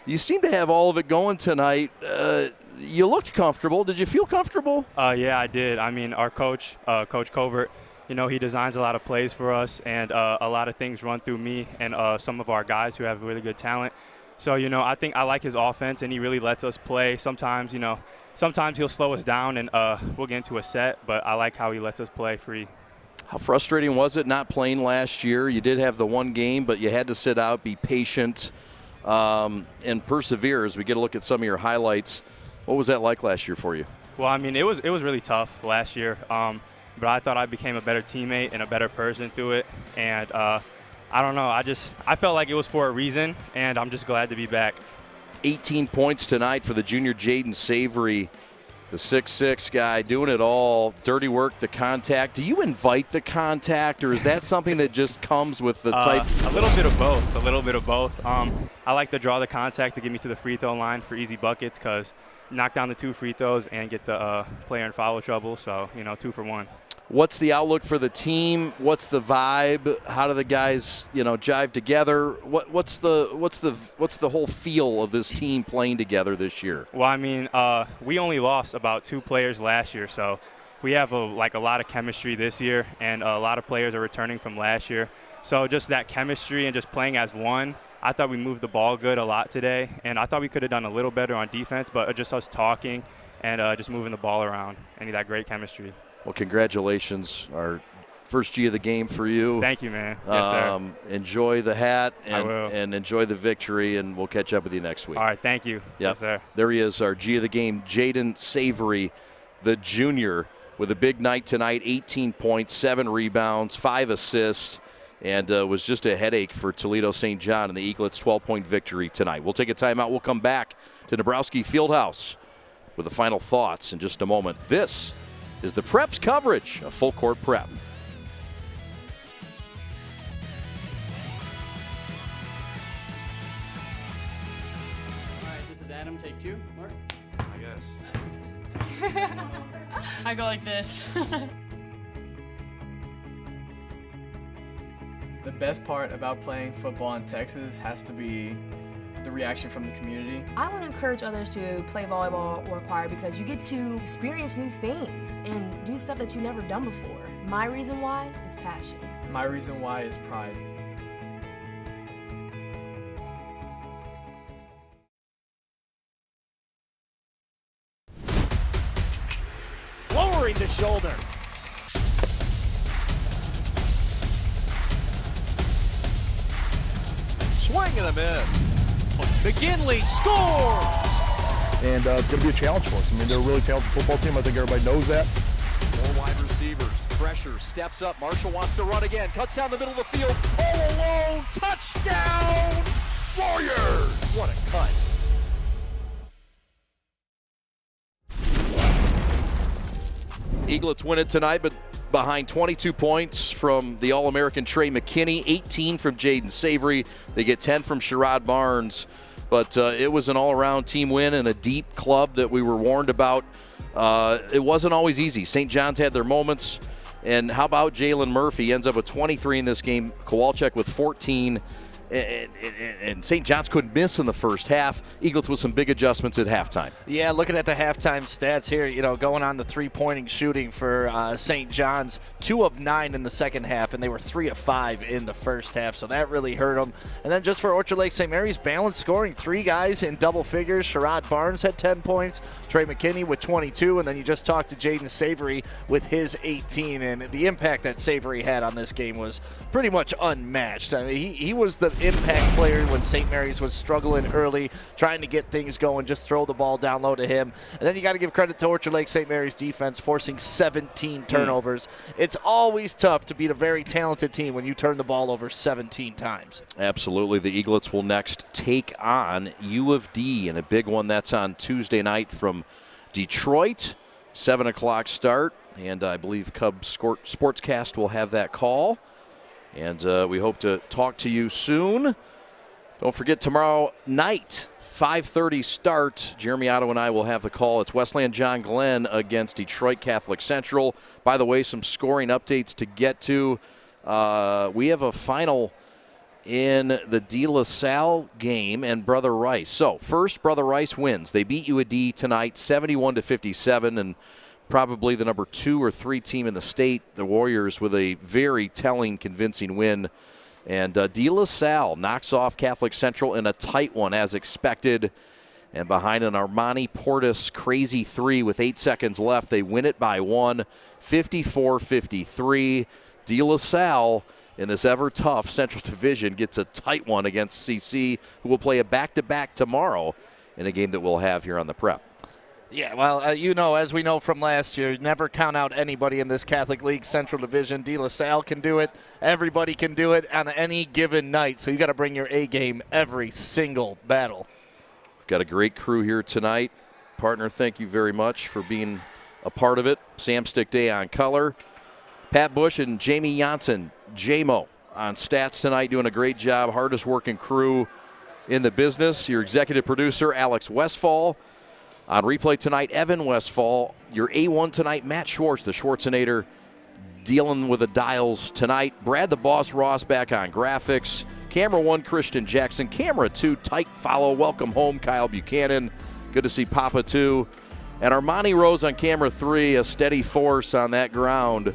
You seem to have all of it going tonight. You looked comfortable. Did you feel comfortable? Yeah, I did. I mean, our coach, Coach Covert, you know, he designs a lot of plays for us, and a lot of things run through me and some of our guys who have really good talent. So, you know, I think I like his offense, and he really lets us play. Sometimes, you know, sometimes he'll slow us down, and we'll get into a set, but I like how he lets us play free. How frustrating was it not playing last year? You did have the one game, but you had to sit out, be patient, and persevere as we get a look at some of your highlights. What was that like last year for you? Well, I mean, it was really tough last year. But I thought I became a better teammate and a better person through it. And I don't know, I felt like it was for a reason, and I'm just glad to be back. 18 points tonight for the junior Jaden Savory, the 6'6" guy, doing it all. Dirty work, the contact. Do you invite the contact, or is that something that just comes with the type? A little bit of both. I like to draw the contact to get me to the free throw line for easy buckets, because knock down the 2 free throws and get the player in foul trouble. So, you know, 2 for 1. What's the outlook for the team? What's the vibe? How do the guys, you know, jive together? What's the whole feel of this team playing together this year? Well, I mean, we only lost about 2 players last year, so we have a lot of chemistry this year, and a lot of players are returning from last year. So just that chemistry and just playing as one. I thought we moved the ball good a lot today, and I thought we could have done a little better on defense, but just us talking and just moving the ball around and that great chemistry. Well, congratulations. Our first G of the game for you. Thank you, man. Yes, sir. Enjoy the hat I will. And enjoy the victory, and we'll catch up with you next week. All right, thank you. Yep. Yes, sir. There he is, our G of the game, Jaden Savory, the junior, with a big night tonight, 18 points, 7 rebounds, 5 assists, and was just a headache for Toledo St. John in the Eaglets' 12-point victory tonight. We'll take a timeout. We'll come back to Dabrowski Fieldhouse with the final thoughts in just a moment. This is the Prep's coverage of Full Court Prep. All right, this is Adam, take 2. Mark. guess. I go like this. The best part about playing football in Texas has to be the reaction from the community. I want to encourage others to play volleyball or choir because you get to experience new things and do stuff that you've never done before. My reason why is passion. My reason why is pride. Lowering the shoulder. Swing and a miss. McKinley scores! And it's going to be a challenge for us. I mean, they're a really talented football team. I think everybody knows that. More wide receivers. Pressure. Steps up. Marshall wants to run again. Cuts down the middle of the field. All alone. Touchdown! Warriors! What a cut. Eaglets win it tonight, but behind 22 points from the All-American Trey McKinney, 18 from Jaden Savory. They get 10 from Sherrod Barnes. But it was an all-around team win and a deep club that we were warned about. It wasn't always easy. St. John's had their moments. And how about Jalen Murphy? He ends up with 23 in this game. Kowalczyk with 14. And St. John's couldn't miss in the first half. Eaglets with some big adjustments at halftime. Yeah, looking at the halftime stats here, going on the three-pointing shooting for St. John's, 2 of 9 in the second half, and they were 3 of 5 in the first half, so that really hurt them. And then just for Orchard Lake St. Mary's, balanced scoring, 3 guys in double figures. Sherrod Barnes had 10 points, Trey McKinney with 22, and then you just talked to Jaden Savory with his 18, and the impact that Savory had on this game was pretty much unmatched. I mean, he was the impact player when St. Mary's was struggling early, trying to get things going, just throw the ball down low to him. And then you got to give credit to Orchard Lake St. Mary's defense, forcing 17 turnovers. It's always tough to beat a very talented team when you turn the ball over 17 times. Absolutely. The Eaglets will next take on U of D in a big one. That's on Tuesday night from Detroit, 7 o'clock start. And I believe Cubs Sportscast will have that call. And we hope to talk to you soon. Don't forget, tomorrow night, 5:30 start. Jeremy Otto and I will have the call. It's Westland John Glenn against Detroit Catholic Central. By the way, some scoring updates to get to. We have a final in the De La Salle game and Brother Rice. So, first, Brother Rice wins. They beat UAD tonight, 71-57, and probably the number 2 or 3 team in the state, the Warriors, with a very telling, convincing win. And De La Salle knocks off Catholic Central in a tight one, as expected. And behind an Armani Portis crazy 3 with 8 seconds left, they win it by 1, 54-53. De La Salle, in this ever-tough Central Division, gets a tight one against CC, who will play a back-to-back tomorrow in a game that we'll have here on the Prep. Yeah, well, as we know from last year, never count out anybody in this Catholic League Central Division. De La Salle can do it. Everybody can do it on any given night. So you got to bring your A game every single battle. We've got a great crew here tonight. Partner, thank you very much for being a part of it. Sam Stick Day on color. Pat Bush and Jamie Janssen, JMO, on stats tonight, doing a great job. Hardest working crew in the business. Your executive producer, Alex Westfall. On replay tonight, Evan Westfall. Your A1 tonight, Matt Schwartz, the Schwarzenator, dealing with the dials tonight. Brad the Boss Ross back on graphics. Camera 1, Christian Jackson. Camera 2, Tyke Follow. Welcome home, Kyle Buchanan. Good to see Papa 2. And Armani Rose on camera 3, a steady force on that ground.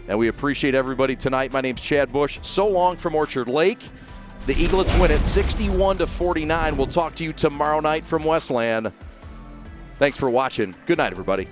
And we appreciate everybody tonight. My name's Chad Bush. So long from Orchard Lake. The Eaglets win it 61-49. We'll talk to you tomorrow night from Westland. Thanks for watching. Good night, everybody.